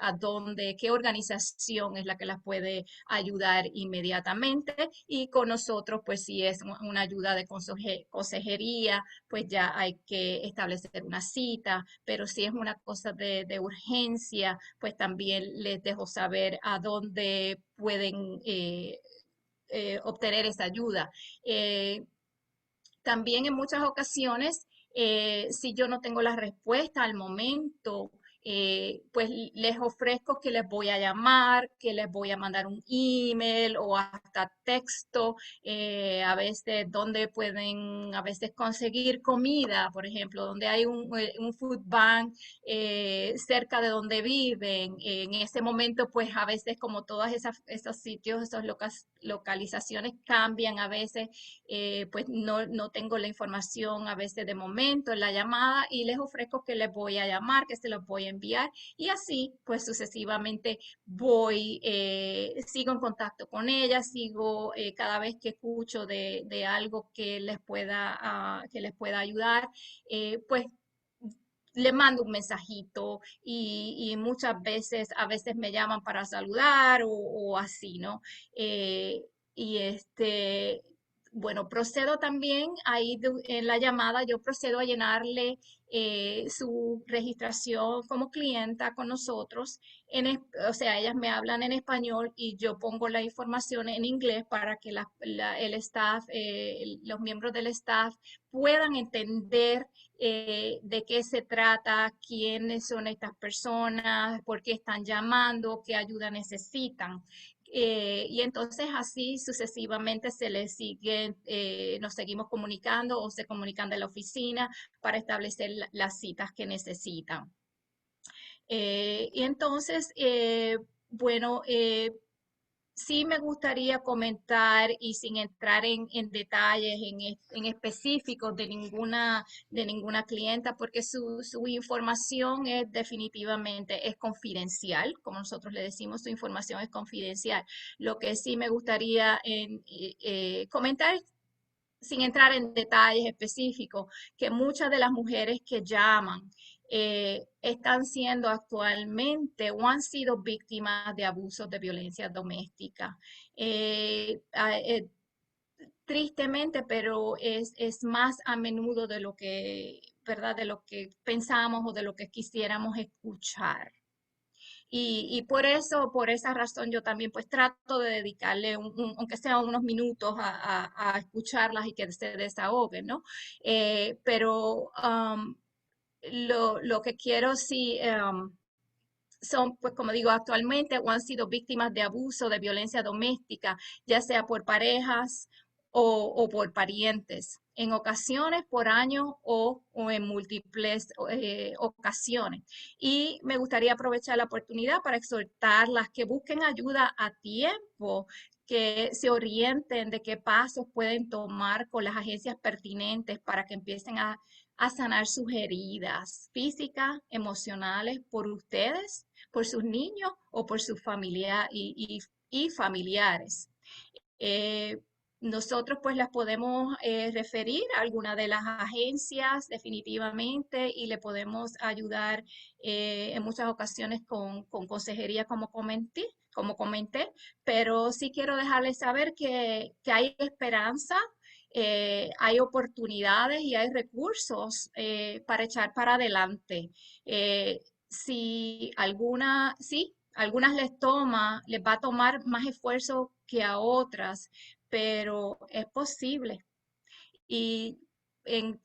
a dónde, qué organización es la que las puede ayudar inmediatamente. Y con nosotros, pues si es una ayuda de consejería, pues ya hay que establecer una cita, pero si es una cosa de urgencia, pues también les dejo saber a dónde pueden obtener esa ayuda. Eh, También en muchas ocasiones, si yo no tengo la respuesta al momento, pues les ofrezco que les voy a llamar, que les voy a mandar un email o hasta texto, a veces donde pueden a veces conseguir comida, por ejemplo, donde hay un food bank cerca de donde viven. En ese momento, pues a veces como todas esos sitios, esas localizaciones cambian a veces, pues no tengo la información a veces de momento en la llamada y les ofrezco que les voy a llamar, que se los voy a enviar y así pues sucesivamente sigo en contacto con ellas, sigo cada vez que escucho de algo que les pueda ayudar, pues le mando un mensajito y muchas veces, a veces me llaman para saludar o así, ¿no? Eh, y bueno, procedo también ahí en la llamada, yo procedo a llenarle su registración como clienta con nosotros. O sea, ellas me hablan en español y yo pongo la información en inglés para que el staff, los miembros del staff puedan entender de qué se trata, quiénes son estas personas, por qué están llamando, qué ayuda necesitan. Y entonces así sucesivamente se les sigue, nos seguimos comunicando o se comunican de la oficina para establecer las citas que necesitan. Y entonces, bueno, sí me gustaría comentar y sin entrar en detalles en específicos de ninguna clienta, porque su información es definitivamente es confidencial, como nosotros le decimos, su información es confidencial. Lo que sí me gustaría comentar sin entrar en detalles específicos, que muchas de las mujeres que llaman están siendo actualmente o han sido víctimas de abusos de violencia doméstica. Tristemente, pero es más a menudo de lo que, ¿verdad? De lo que pensamos o de lo que quisiéramos escuchar. Y por eso, por esa razón, yo también pues trato de dedicarle, aunque sea unos minutos a escucharlas y que se desahoguen, ¿no? Pero lo que quiero sí son, pues como digo, actualmente o han sido víctimas de abuso, de violencia doméstica, ya sea por parejas o por parientes, en ocasiones por años o en múltiples ocasiones. Y me gustaría aprovechar la oportunidad para exhortarlas que busquen ayuda a tiempo, que se orienten de qué pasos pueden tomar con las agencias pertinentes para que empiecen a sanar sus heridas físicas, emocionales, por ustedes, por sus niños o por sus familia y familiares. Eh, Nosotros pues las podemos referir a alguna de las agencias definitivamente y le podemos ayudar en muchas ocasiones con consejería como comenté, pero sí quiero dejarles saber que hay esperanza, hay oportunidades y hay recursos para echar para adelante. Si alguna, sí, algunas les va a tomar más esfuerzo que a otras, pero es posible. Y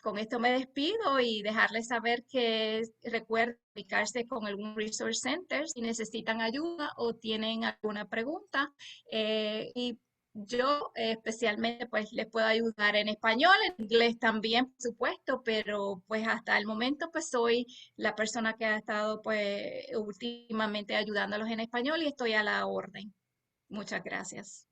con esto me despido y dejarles saber que recuerden comunicarse con algún resource center si necesitan ayuda o tienen alguna pregunta. Y yo especialmente pues les puedo ayudar en español, en inglés también, por supuesto, pero pues hasta el momento pues soy la persona que ha estado pues últimamente ayudándolos en español y estoy a la orden. Muchas gracias.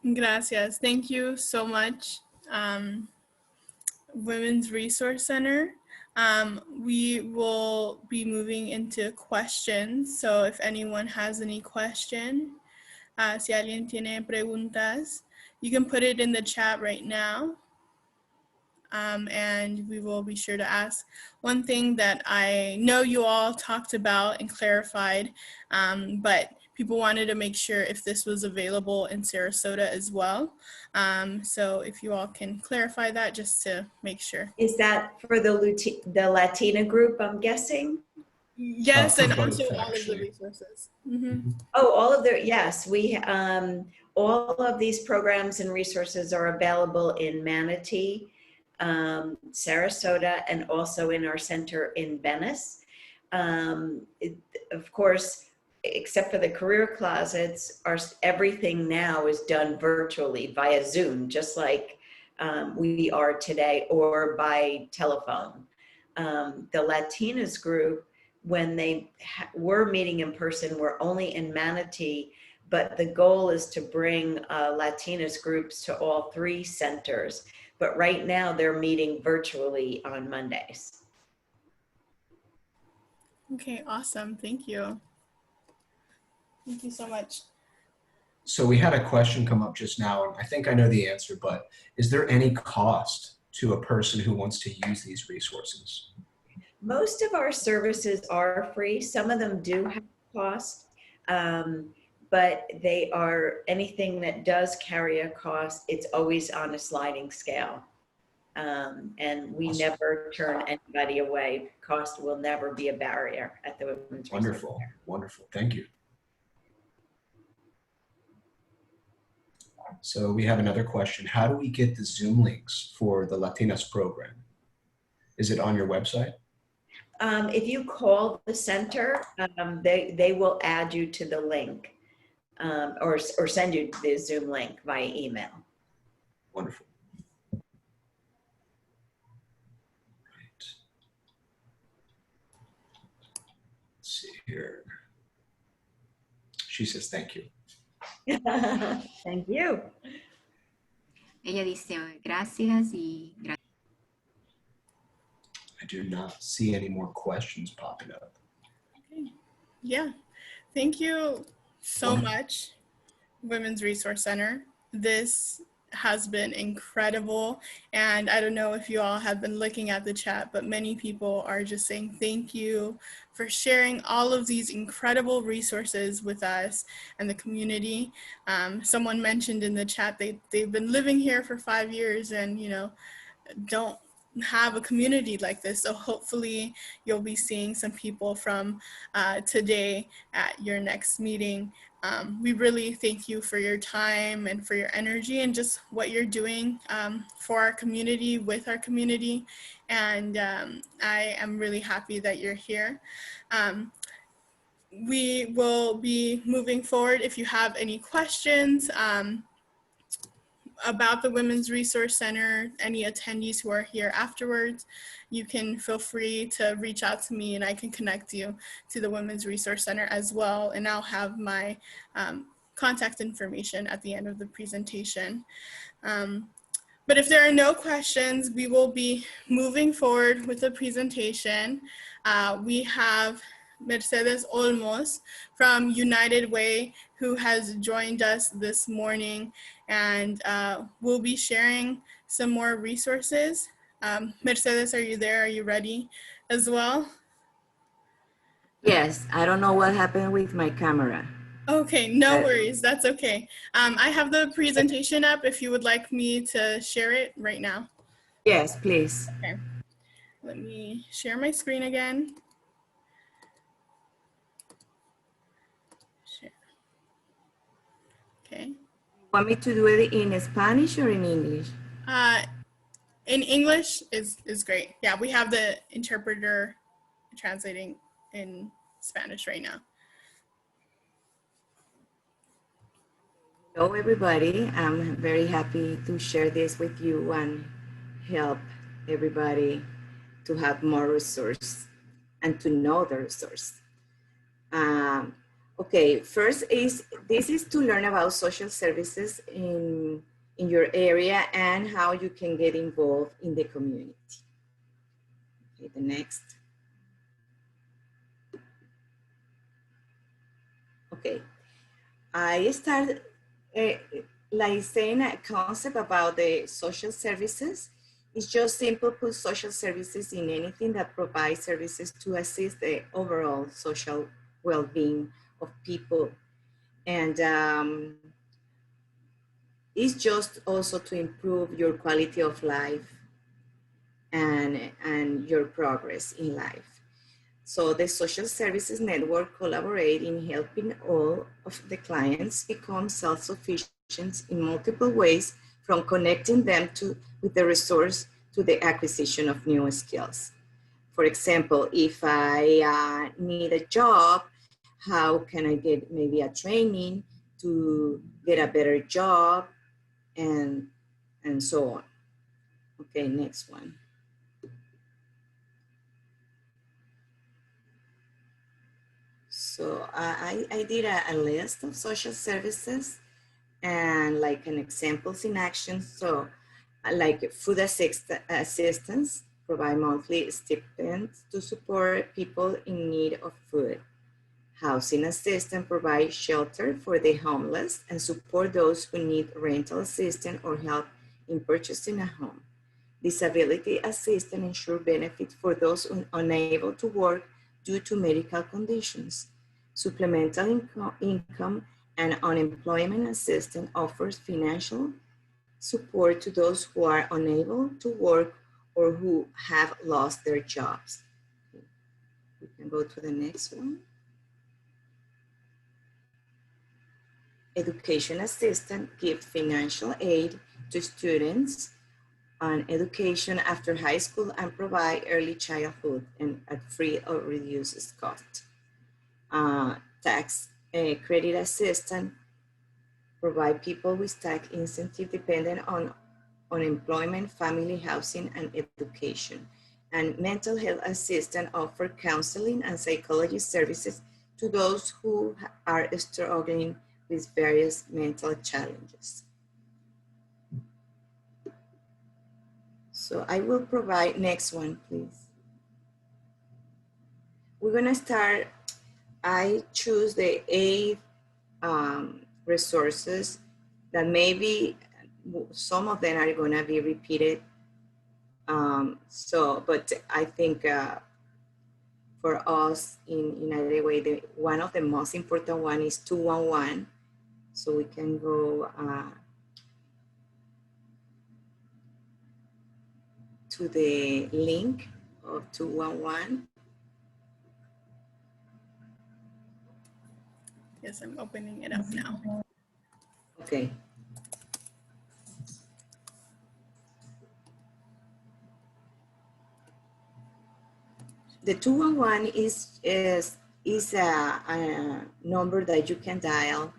Gracias. Thank you so much, Women's Resource Center. We will be moving into questions. So if anyone has any question, si alguien tiene preguntas, you can put it in the chat right now. And we will be sure to ask. One thing that I know you all talked about and clarified, but people wanted to make sure if this was available in Sarasota as well. So if you all can clarify that just to make sure. Is that for the Latina group, I'm guessing? Yes, and both, also all of the actually. resources. Mm-hmm. Oh, all of their, yes, all of these programs and resources are available in Manatee, Sarasota, and also in our center in Venice. Of course, except for the career closets, everything now is done virtually via Zoom, just like we are today, or by telephone. The Latinas group, when they were meeting in person, were only in Manatee, but the goal is to bring Latinas groups to all 3 centers. But right now they're meeting virtually on Mondays. Okay, awesome. Thank you. Thank you so much. So we had a question come up just now, and I think I know the answer, but is there any cost to a person who wants to use these resources? Most of our services are free. Some of them do have cost, but they are, anything that does carry a cost, it's always on a sliding scale. And we Awesome. never turn anybody away. Cost will never be a barrier at the Women's Resource Wonderful, Center. wonderful, thank you. So we have another question. How do we get the Zoom links for the Latinas program? Is it on your website? If you call the center, they will add you to the link, or send you the Zoom link via email. Wonderful. Right. Let's see here. She says thank you. Thank you. Ella dice gracias y gracias. I do not see any more questions popping up. Okay. Yeah, thank you so Wonderful. much, Women's Resource Center. This has been incredible, and I don't know if you all have been looking at the chat, but many people are just saying thank you for sharing all of these incredible resources with us and the community. Someone mentioned in the chat they've been living here for 5 years and, you know, don't have a community like this. So hopefully you'll be seeing some people from today at your next meeting. We really thank you for your time and for your energy and just what you're doing for our community, with our community. And I am really happy that you're here. We will be moving forward. If you have any questions, about the Women's Resource Center, any attendees who are here afterwards, you can feel free to reach out to me and I can connect you to the Women's Resource Center as well. And I'll have my contact information at the end of the presentation. But if there are no questions, we will be moving forward with the presentation. We have Mercedes Olmos from United Way, who has joined us this morning, and we'll be sharing some more resources. Mercedes, are you there? Are you ready as well? Yes, I don't know what happened with my camera. Okay, no worries, that's okay. I have the presentation up if you would like me to share it right now. Yes, please. Okay, let me share my screen again. Share. Okay. Want me to do it in Spanish or in English? In English is great. Yeah, we have the interpreter translating in Spanish right now. Hello, everybody. I'm very happy to share this with you and help everybody to have more resource and to know the resource. Okay, first this is to learn about social services in your area and how you can get involved in the community. Okay, the next. Okay, I started like saying a concept about the social services. It's just simple put social services in anything that provides services to assist the overall social well-being of people. And it's just also to improve your quality of life and your progress in life. So the social services network collaborate in helping all of the clients become self-sufficient in multiple ways, from connecting them with the resource to the acquisition of new skills. For example, if I need a job, how can I get maybe a training to get a better job, and so on. Okay, next one. So I did a list of social services and like an examples in action. So like food assistance, provide monthly stipends to support people in need of food. Housing assistance, provide shelter for the homeless and support those who need rental assistance or help in purchasing a home. Disability assistance ensure benefits for those unable to work due to medical conditions. Supplemental income and unemployment assistance offers financial support to those who are unable to work or who have lost their jobs. We can go to the next one. Education assistance gives financial aid to students on education after high school and provide early childhood and at free or reduced cost. Tax credit assistance provide people with tax incentive dependent on unemployment, family, housing, and education. And mental health assistance offer counseling and psychology services to those who are struggling with various mental challenges. So I will provide, next one, please. We're gonna start, I choose the 8 resources that maybe some of them are gonna be repeated. But I think for us in United Way, one of the most important one is 211. So we can go to the link of 211. Yes, I'm opening it up now. Okay. The 211 is a number that you can dial,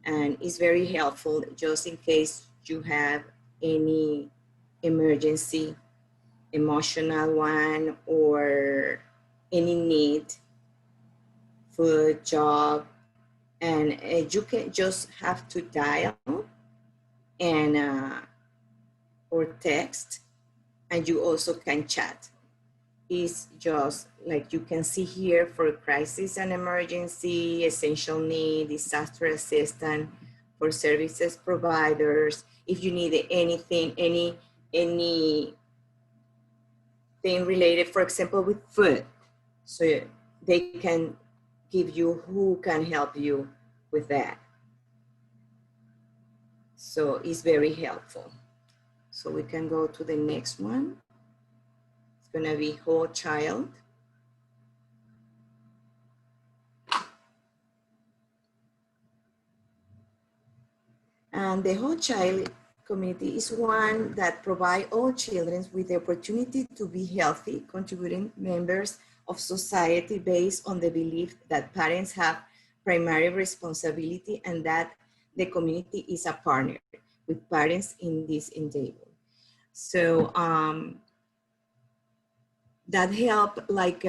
and is very helpful just in case you have any emergency, emotional one, or any need, food, job, and you can just have to dial and or text, and you also can chat. Is just like you can see here for crisis and emergency, essential need, disaster assistance, for services providers. If you need anything, anything related, for example, with food, so they can give you who can help you with that. So it's very helpful. So we can go to the next one. It's gonna be whole child. And the whole child community is one that provides all children with the opportunity to be healthy, contributing members of society based on the belief that parents have primary responsibility and that the community is a partner with parents in this endeavor. So that help like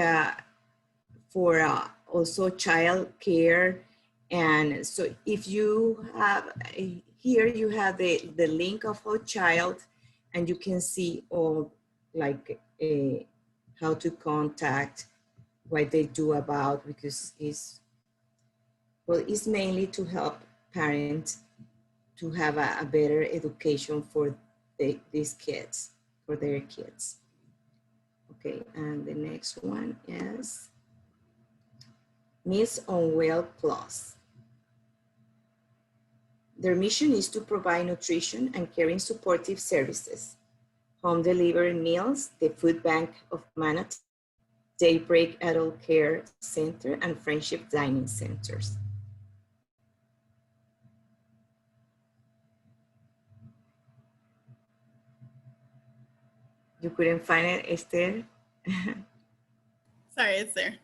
for also child care. And so if you have, here you have the link of Whole Child, and you can see all like how to contact, what they do about, because it's mainly to help parents to have a better education for these kids, for their kids. Okay, and the next one is Meals on Well Plus. Their mission is to provide nutrition and caring supportive services, home delivery meals, the food bank of Manatee, Daybreak Adult Care Center, and Friendship Dining Centers. You couldn't find it, Esther? Sorry, it's there.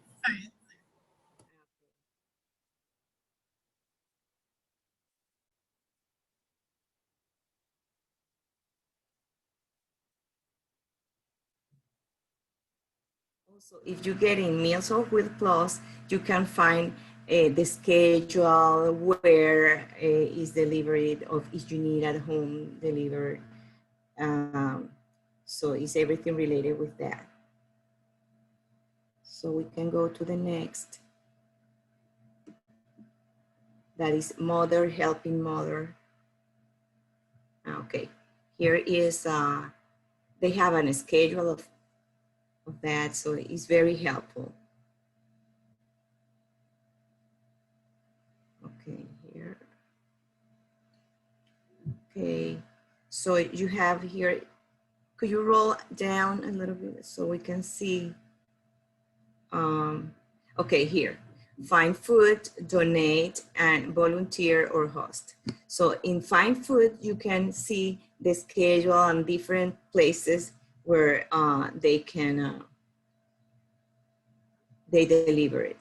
Also, if you get in Meals on Wheels Plus, you can find the schedule, where is delivered, of if you need at home delivered. So it's everything related with that. So we can go to the next. That is Mother Helping Mother. Okay, here is, they have a schedule of that, so it's very helpful. Okay, here. Okay, so you have here, could you roll down a little bit so we can see? Okay, here, find food, donate, and volunteer or host. So in Find Food, you can see the schedule and different places where they can, they deliver it.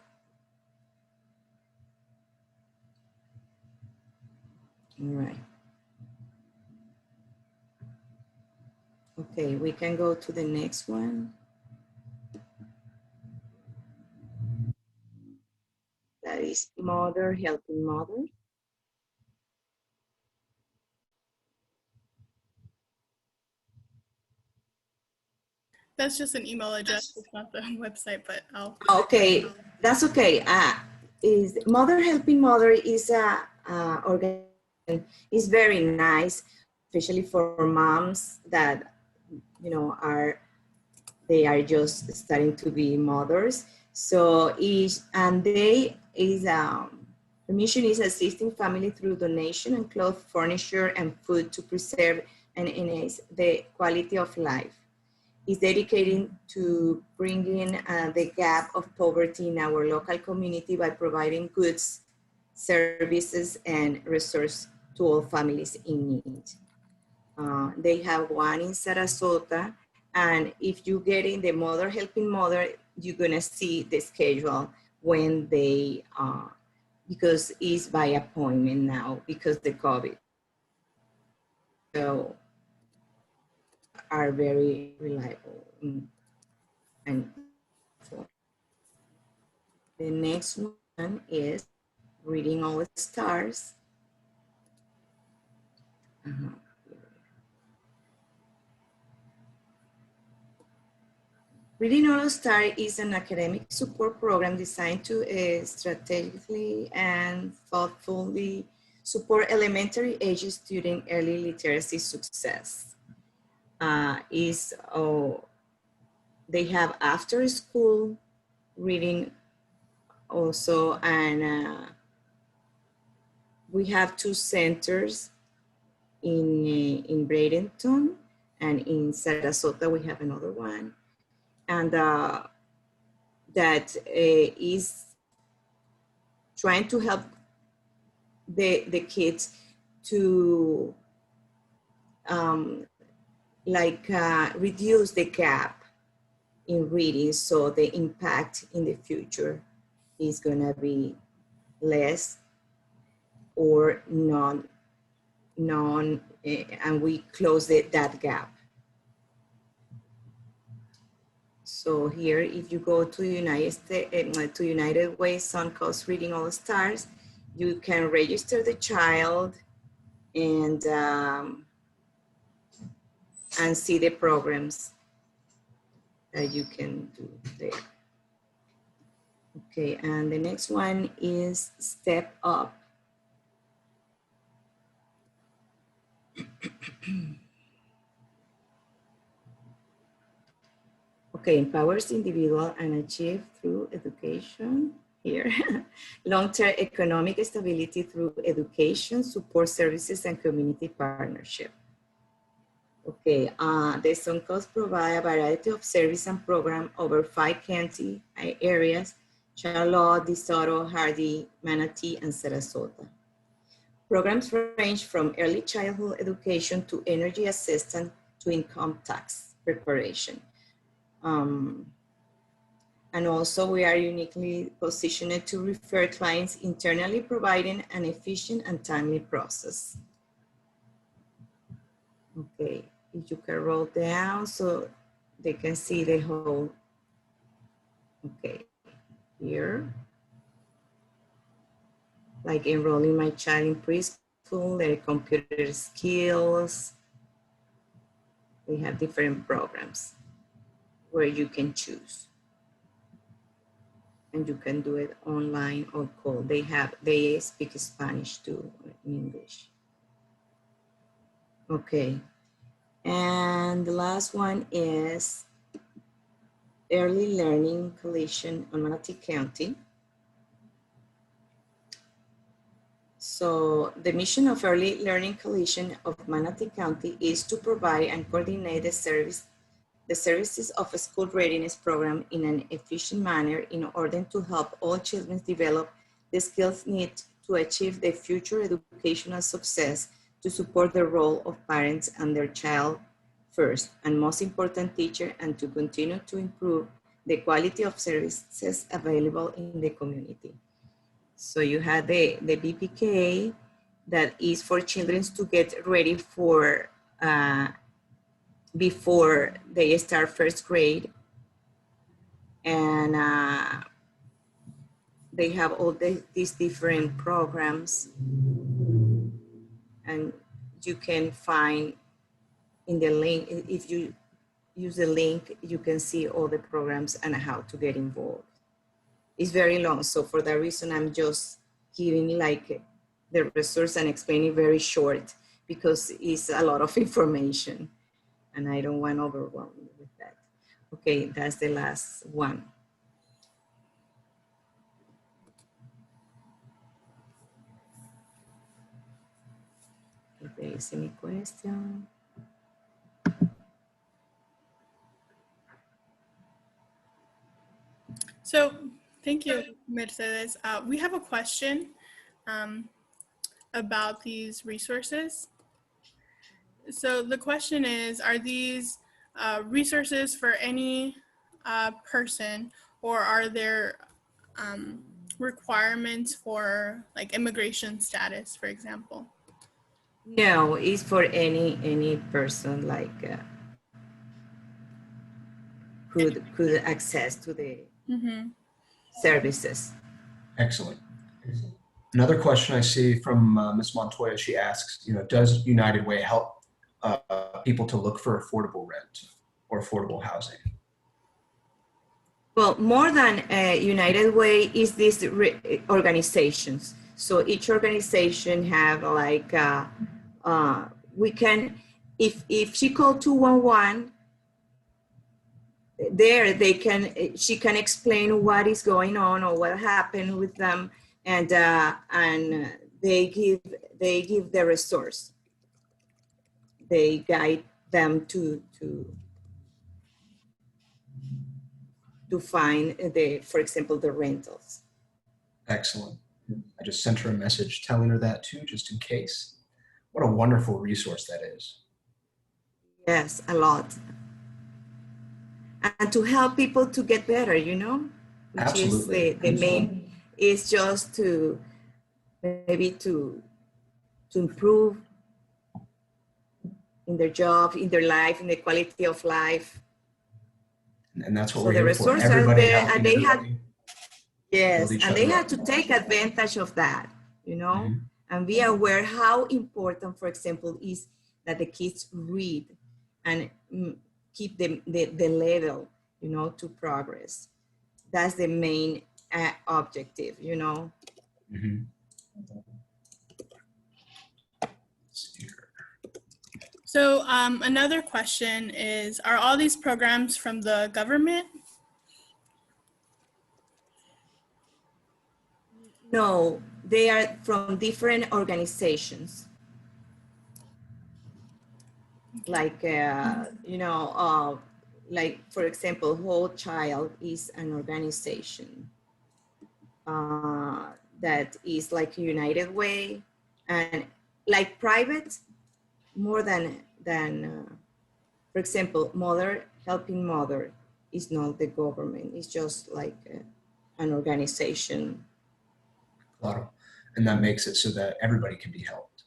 All right. Okay, we can go to the next one. That is Mother Helping Mother. That's just an email address. It's not the website, but I'll. Okay, that's okay. Is Mother Helping Mother is a organization. It's very nice, especially for moms that, you know, they are just starting to be mothers. So the mission is assisting family through donation and clothes, furniture, and food to preserve and enhance the quality of life. is dedicated to bringing the gap of poverty in our local community by providing goods, services, and resources to all families in need. They have one in Sarasota, and if you get in the Mother Helping Mother, you're gonna see the schedule when they, because it's by appointment now because the COVID. So are very reliable. And the next one is Reading All Stars. Reading All Stars is an academic support program designed to strategically and thoughtfully support elementary age student early literacy success. They have after school reading also, and we have 2 centers in Bradenton, and in Sarasota we have another one, and that is trying to help the kids to reduce the gap in reading, so the impact in the future is gonna be less or none, and we close that gap. So here, if you go to United Way Suncoast Reading All Stars, you can register the child and see the programs that you can do there. Okay, and the next one is Step Up. Okay, empowers individual and achieve through education here. Long-term economic stability through education, support services, and community partnership. Okay, the Suncoast provide a variety of service and program over 5 county areas: Charlotte, DeSoto, Hardy, Manatee, and Sarasota. Programs range from early childhood education to energy assistance to income tax preparation. And also we are uniquely positioned to refer clients internally, providing an efficient and timely process. Okay, if you can roll down so they can see the whole, okay, here. Like enrolling my child in preschool, their computer skills. We have different programs where you can choose. And you can do it online or call. They speak Spanish too, in English. Okay, and the last one is Early Learning Coalition on Manatee County. So the mission of Early Learning Coalition of Manatee County is to provide and coordinate the services of a school readiness program in an efficient manner in order to help all children develop the skills needed to achieve their future educational success, to support the role of parents and their child first, and most important, teacher, and to continue to improve the quality of services available in the community. So you have the BPK that is for children to get ready for before they start first grade. And they have all these different programs. And you can find in the link, if you use the link, you can see all the programs and how to get involved. It's very long, so for that reason, I'm just giving like the resource and explaining very short because it's a lot of information and I don't want to overwhelm you with that. Okay, that's the last one. If there is any question. Thank you, Mercedes. We have a question about these resources. So the question is, are these resources for any person, or are there requirements for like immigration status, for example? No, it's for any person like could access to the services. Excellent. Another question I see from Ms. Montoya, she asks, does United Way help people to look for affordable rent or affordable housing? Well, more than United Way is these organizations. So each organization have like, we can, if she called 211, there she can explain what is going on or what happened with them, and they give the resource. They guide them to find for example, the rentals. Excellent. I just sent her a message telling her that too, just in case. What a wonderful resource that is. Yes, a lot. And to help people to get better, which Absolutely. is the main, is just to maybe to improve in their job, in their life, in the quality of life. And that's what So we're the here for. resources Everybody are there, helping and they everybody. yes, and they up. have to take advantage of that, and be aware how important, for example, is that the kids read and keep the level, to progress. That's the main objective, So another question is, are all these programs from the government? No, they are from different organizations. Like, like, for example, Whole Child is an organization that is like United Way, and like private, more than for example, Mother Helping Mother is not the government. It's just like an organization. Claro. And that makes it so that everybody can be helped.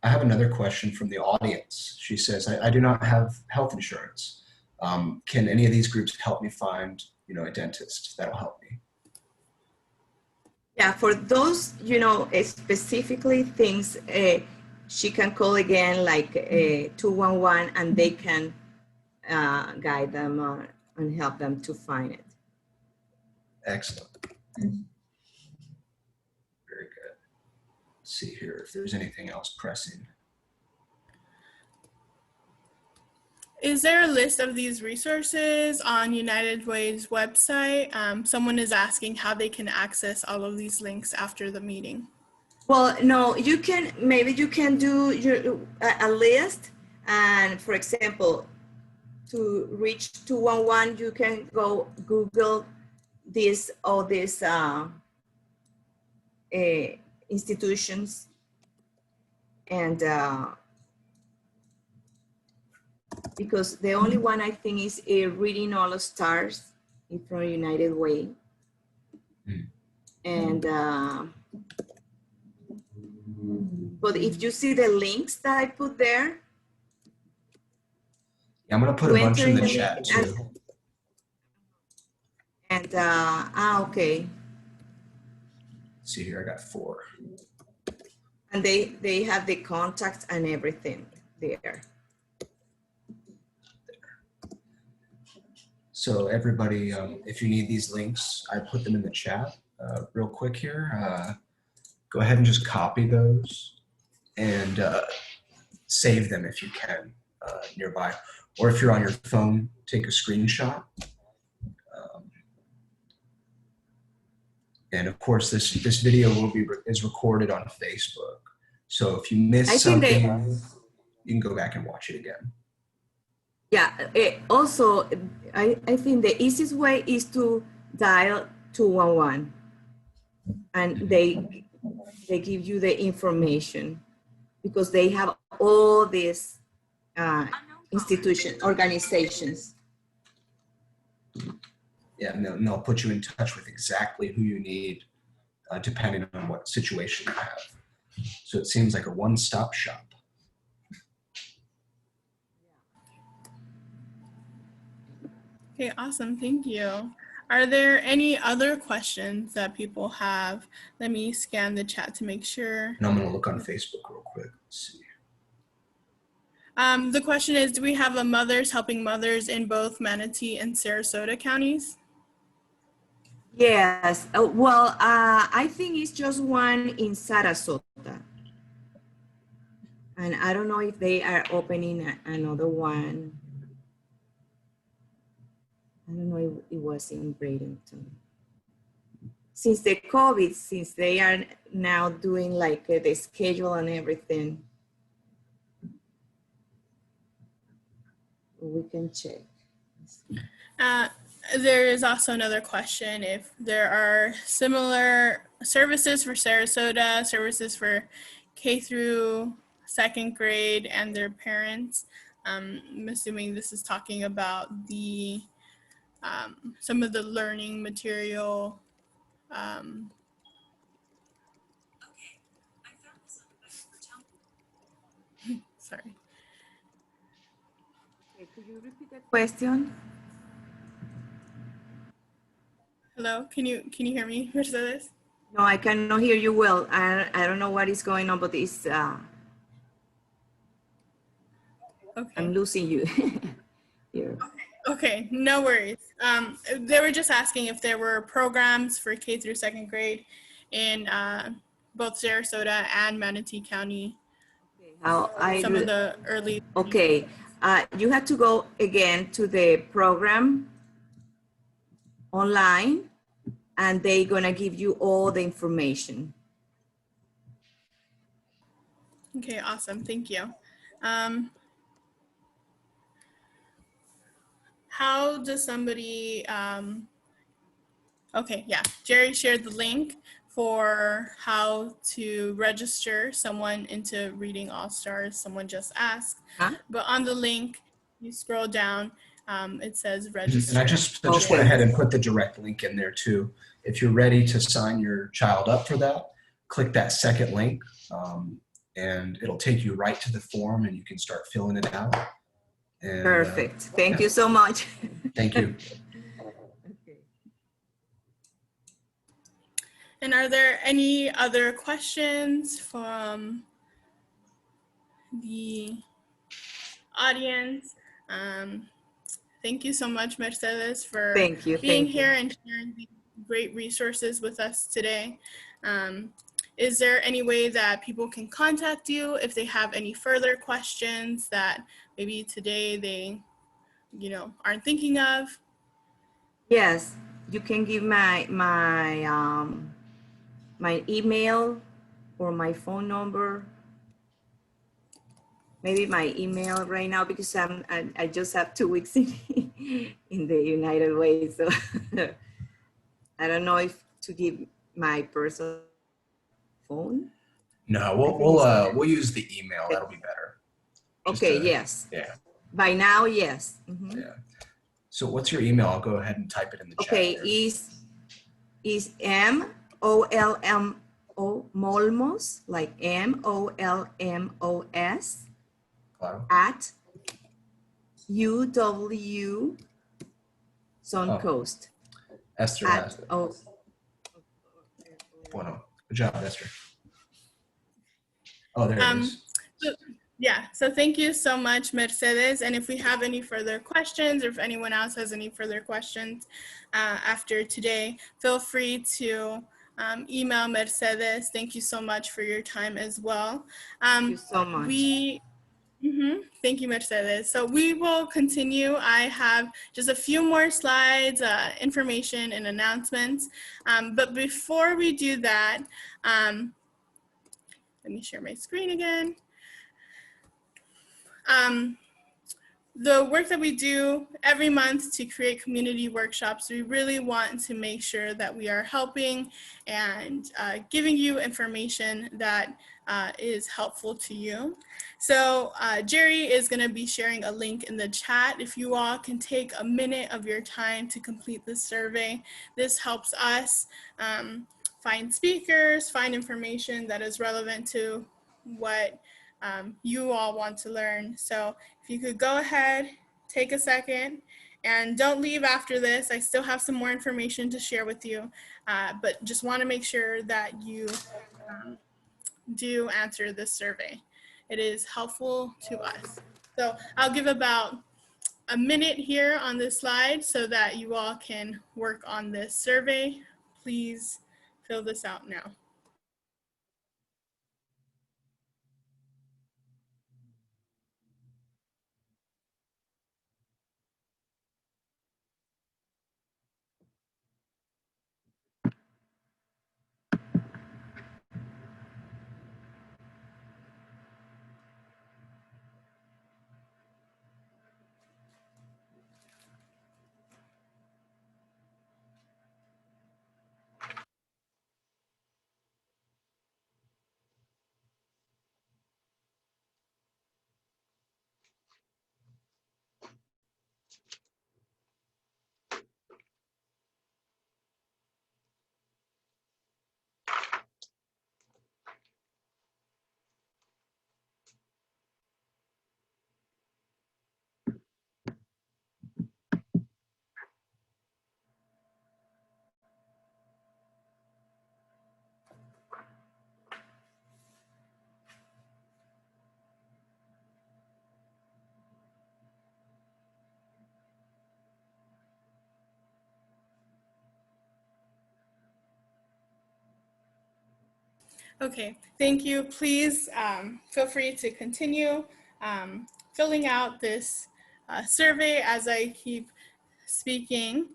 I have another question from the audience. She says, I do not have health insurance. Can any of these groups help me find, a dentist that'll help me? Yeah, for those, specifically things, she can call again like 211, and they can guide them and help them to find it. Excellent. Very good. Let's see here if there's anything else pressing. Is there a list of these resources on United Way's website? Someone is asking how they can access all of these links after the meeting. Well, no, maybe you can do a list, and for example, to reach 211, you can go Google all these institutions, and because the only one I think is Reading All Stars from United Way, and but if you see the links that I put there, I'm going to put a bunch in the chat too. And okay. Let's see here, I got 4. And they have the contacts and everything there. So everybody, if you need these links, I put them in the chat real quick here. Go ahead and just copy those and save them if you can nearby. Or if you're on your phone, take a screenshot. And of course, this video is recorded on Facebook. So if you miss something, you can go back and watch it again. Yeah, also, I think the easiest way is to dial 211. And they give you the information because they have all these organizations. Yeah, and they'll put you in touch with exactly who you need, depending on what situation you have. So it seems like a one-stop shop. Okay, awesome. Thank you. Are there any other questions that people have? Let me scan the chat to make sure. And I'm going to look on Facebook real quick. Let's see. The question is, do we have a Mothers Helping Mothers in both Manatee and Sarasota counties? Yes. Well, I think it's just one in Sarasota. And I don't know if they are opening another one. I don't know if it was in Bradenton. Since the COVID, since they are now doing like the schedule and everything, we can check. There is also another question if there are similar services for Sarasota, services for K through second grade and their parents. I'm assuming this is talking about the some of the learning material. Sorry. Okay, could you repeat the question? Hello, can you hear me, Mercedes? No, I cannot hear you well. I don't know what is going on, but it's Okay. I'm losing you here. Okay, no worries. They were just asking if there were programs for K through second grade in both Sarasota and Manatee County. Some of the early. Okay, you have to go again to the program online, and they're gonna give you all the information. Okay, awesome. Thank you. How does somebody, okay, yeah, Jerry shared the link for how to register someone into Reading All-Stars. Someone just asked, but on the link, you scroll down, it says register. And I just went ahead and put the direct link in there too. If you're ready to sign your child up for that, click that second link, and it'll take you right to the form and you can start filling it out. And, perfect. Thank you so much. Thank you. Okay. And are there any other questions from the audience? Thank you so much, Mercedes, for being here and sharing these great resources with us today. Is there any way that people can contact you if they have any further questions that maybe today they, aren't thinking of? Yes, you can give my email or my phone number. Maybe my email right now because I just have 2 weeks in the United Way, so I don't know if to give my personal phone. No, we'll use the email. That'll be better. Okay. Yes. Yeah. By now, yes. Mm-hmm. Yeah. So what's your email? I'll go ahead and type it in the chat. Okay. Is MOLMO Molmos, like MOLMOS at UW Suncoast. Esther has it. Oh, no. Good job, Esther. Oh, there it is. So thank you so much, Mercedes. And if we have any further questions or if anyone else has any further questions after today, feel free to email Mercedes. Thank you so much for your time as well. Thank you so much. Thank you, Mercedes. So we will continue. I have just a few more slides, information and announcements. But before we do that, let me share my screen again. the work that we do every month to create community workshops, we really want to make sure that we are helping and giving you information that is helpful to you. So Jerry is going to be sharing a link in the chat. If you all can take a minute of your time to complete this survey, this helps us find speakers, find information that is relevant to what you all want to learn. So if you could go ahead, take a second, and don't leave after this. I still have some more information to share with you, but just want to make sure that you do answer this survey. It is helpful to us. So I'll give about a minute here on this slide so that you all can work on this survey. Please fill this out now. Okay, thank you. Please feel free to continue filling out this survey as I keep speaking.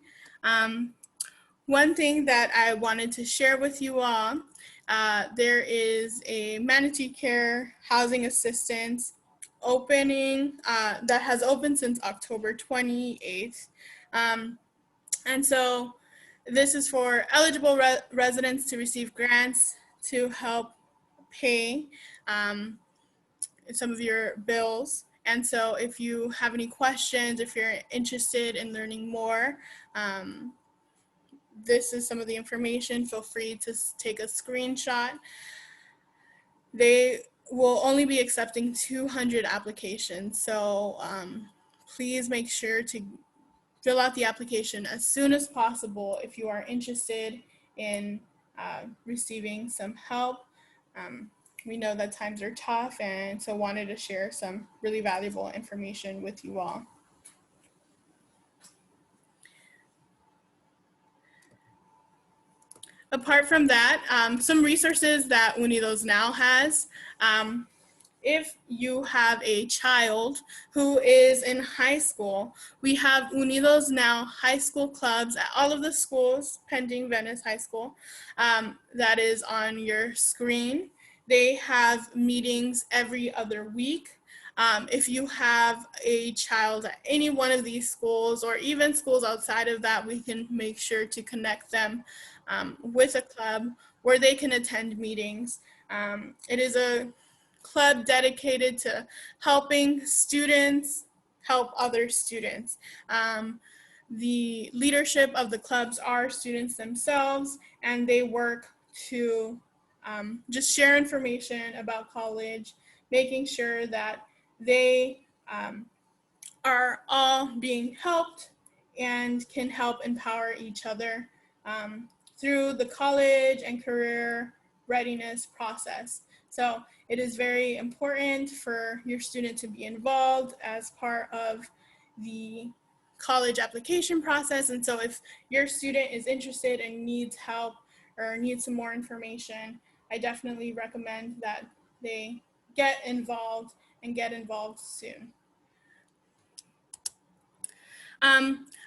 One thing that I wanted to share with you all, there is a Manatee Care housing assistance opening that has opened since October 28th. And so this is for eligible residents to receive grants to help pay some of your bills. And so if you have any questions, if you're interested in learning more, this is some of the information. Feel free to take a screenshot. They will only be accepting 200 applications. So please make sure to fill out the application as soon as possible if you are interested in receiving some help. We know that times are tough, and so wanted to share some really valuable information with you all. Apart from that, some resources that Unidos Now has. If you have a child who is in high school, we have Unidos Now high school clubs at all of the schools pending Venice High School. That is on your screen. They have meetings every other week. If you have a child at any one of these schools or even schools outside of that, we can make sure to connect them with a club where they can attend meetings. It is a club dedicated to helping students help other students. The leadership of the clubs are students themselves, and they work to just share information about college, making sure that they are all being helped and can help empower each other through the college and career readiness process. So it is very important for your student to be involved as part of the college application process. And so if your student is interested and needs help or needs some more information, I definitely recommend that they get involved and get involved soon.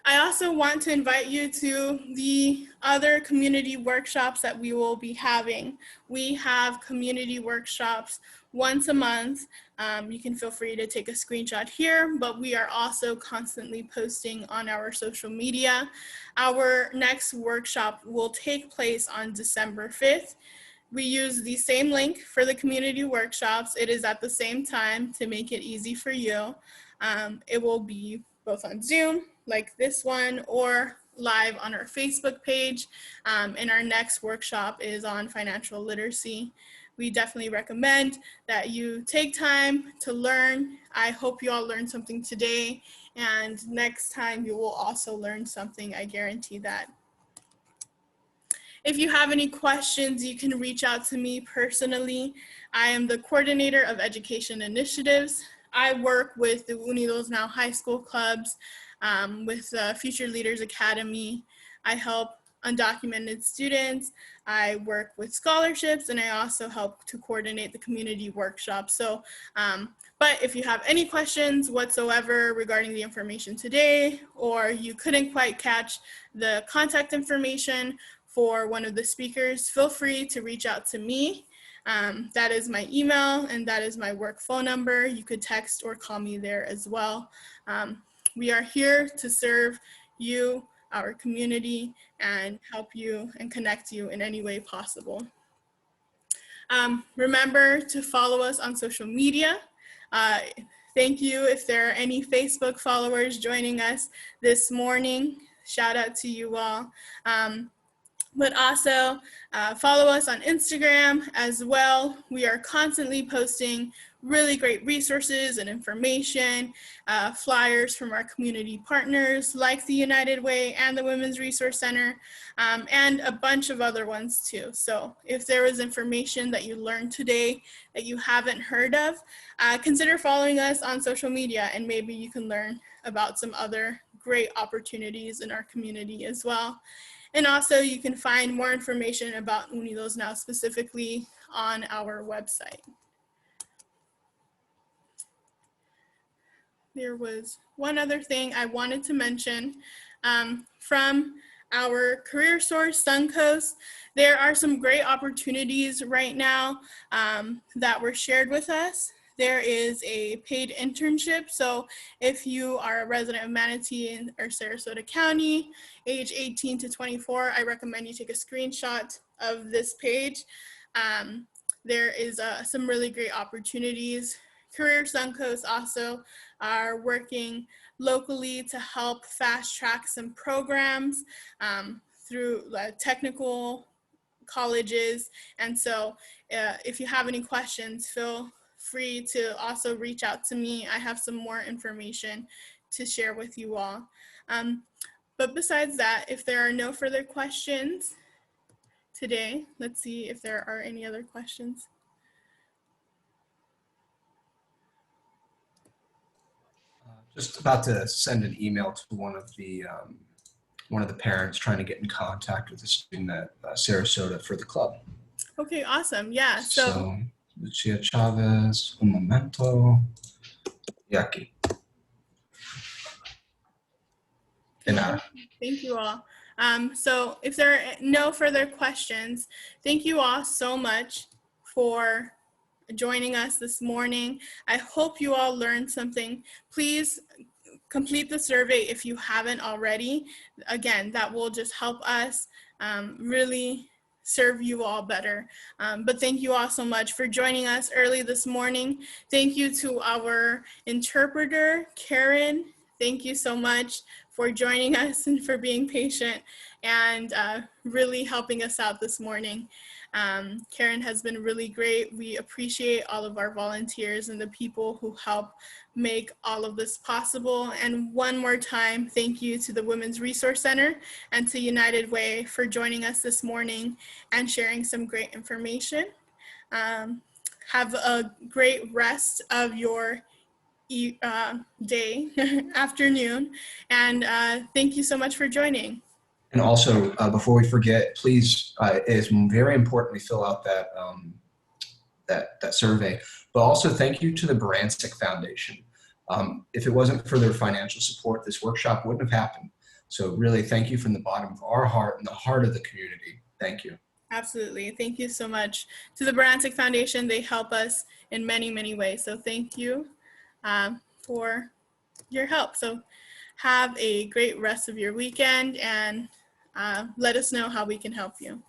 I also want to invite you to the other community workshops that we will be having. We have community workshops once a month. You can feel free to take a screenshot here, but we are also constantly posting on our social media. Our next workshop will take place on December 5th. We use the same link for the community workshops. It is at the same time to make it easy for you. It will be both on Zoom, like this one, or live on our Facebook page. And our next workshop is on financial literacy. We definitely recommend that you take time to learn. I hope you all learned something today, and next time you will also learn something, I guarantee that. If you have any questions, you can reach out to me personally. I am the coordinator of education initiatives. I work with the Unidos Now High School clubs, with Future Leaders Academy. I help undocumented students. I work with scholarships, and I also help to coordinate the community workshops. So, but if you have any questions whatsoever regarding the information today, or you couldn't quite catch the contact information for one of the speakers, feel free to reach out to me. That is my email, and that is my work phone number. You could text or call me there as well. We are here to serve you, our community, and help you and connect you in any way possible. Remember to follow us on social media. Thank you if there are any Facebook followers joining us this morning. Shout out to you all. But also follow us on Instagram as well. We are constantly posting really great resources and information, flyers from our community partners like the United Way and the Women's Resource Center, and a bunch of other ones too. So if there was information that you learned today that you haven't heard of, consider following us on social media, and maybe you can learn about some other great opportunities in our community as well. And also you can find more information about Unidos Now specifically on our website. There was one other thing I wanted to mention from our career source, Suncoast. There are some great opportunities right now that were shared with us. There is a paid internship. So if you are a resident of Manatee or Sarasota County, age 18 to 24, I recommend you take a screenshot of this page. There is some really great opportunities. Career Suncoast also are working locally to help fast track some programs through technical colleges. And so if you have any questions, feel free to also reach out to me. I have some more information to share with you all. But besides that, if there are no further questions today, let's see if there are any other questions. Just about to send an email to one of the parents trying to get in contact with a student at Sarasota for the club. Okay, awesome. Yeah. So Lucia Chavez, un momento, y aquí. Thank you all. So if there are no further questions, thank you all so much for joining us this morning. I hope you all learned something. Please complete the survey if you haven't already. Again, that will just help us really serve you all better. But thank you all so much for joining us early this morning. Thank you to our interpreter, Karen. Thank you so much for joining us and for being patient and really helping us out this morning. Karen has been really great. We appreciate all of our volunteers and the people who help make all of this possible. And one more time, thank you to the Women's Resource Center and to United Way for joining us this morning and sharing some great information. Have a great rest of your day, afternoon, and thank you so much for joining. And also, before we forget, please, it is very important we fill out that survey. But also, thank you to the Barancic Foundation. If it wasn't for their financial support, this workshop wouldn't have happened. So really, thank you from the bottom of our heart and the heart of the community. Thank you. Absolutely. Thank you so much to the Barantic Foundation. They help us in many, many ways. So thank you for your help. So have a great rest of your weekend, and let us know how we can help you.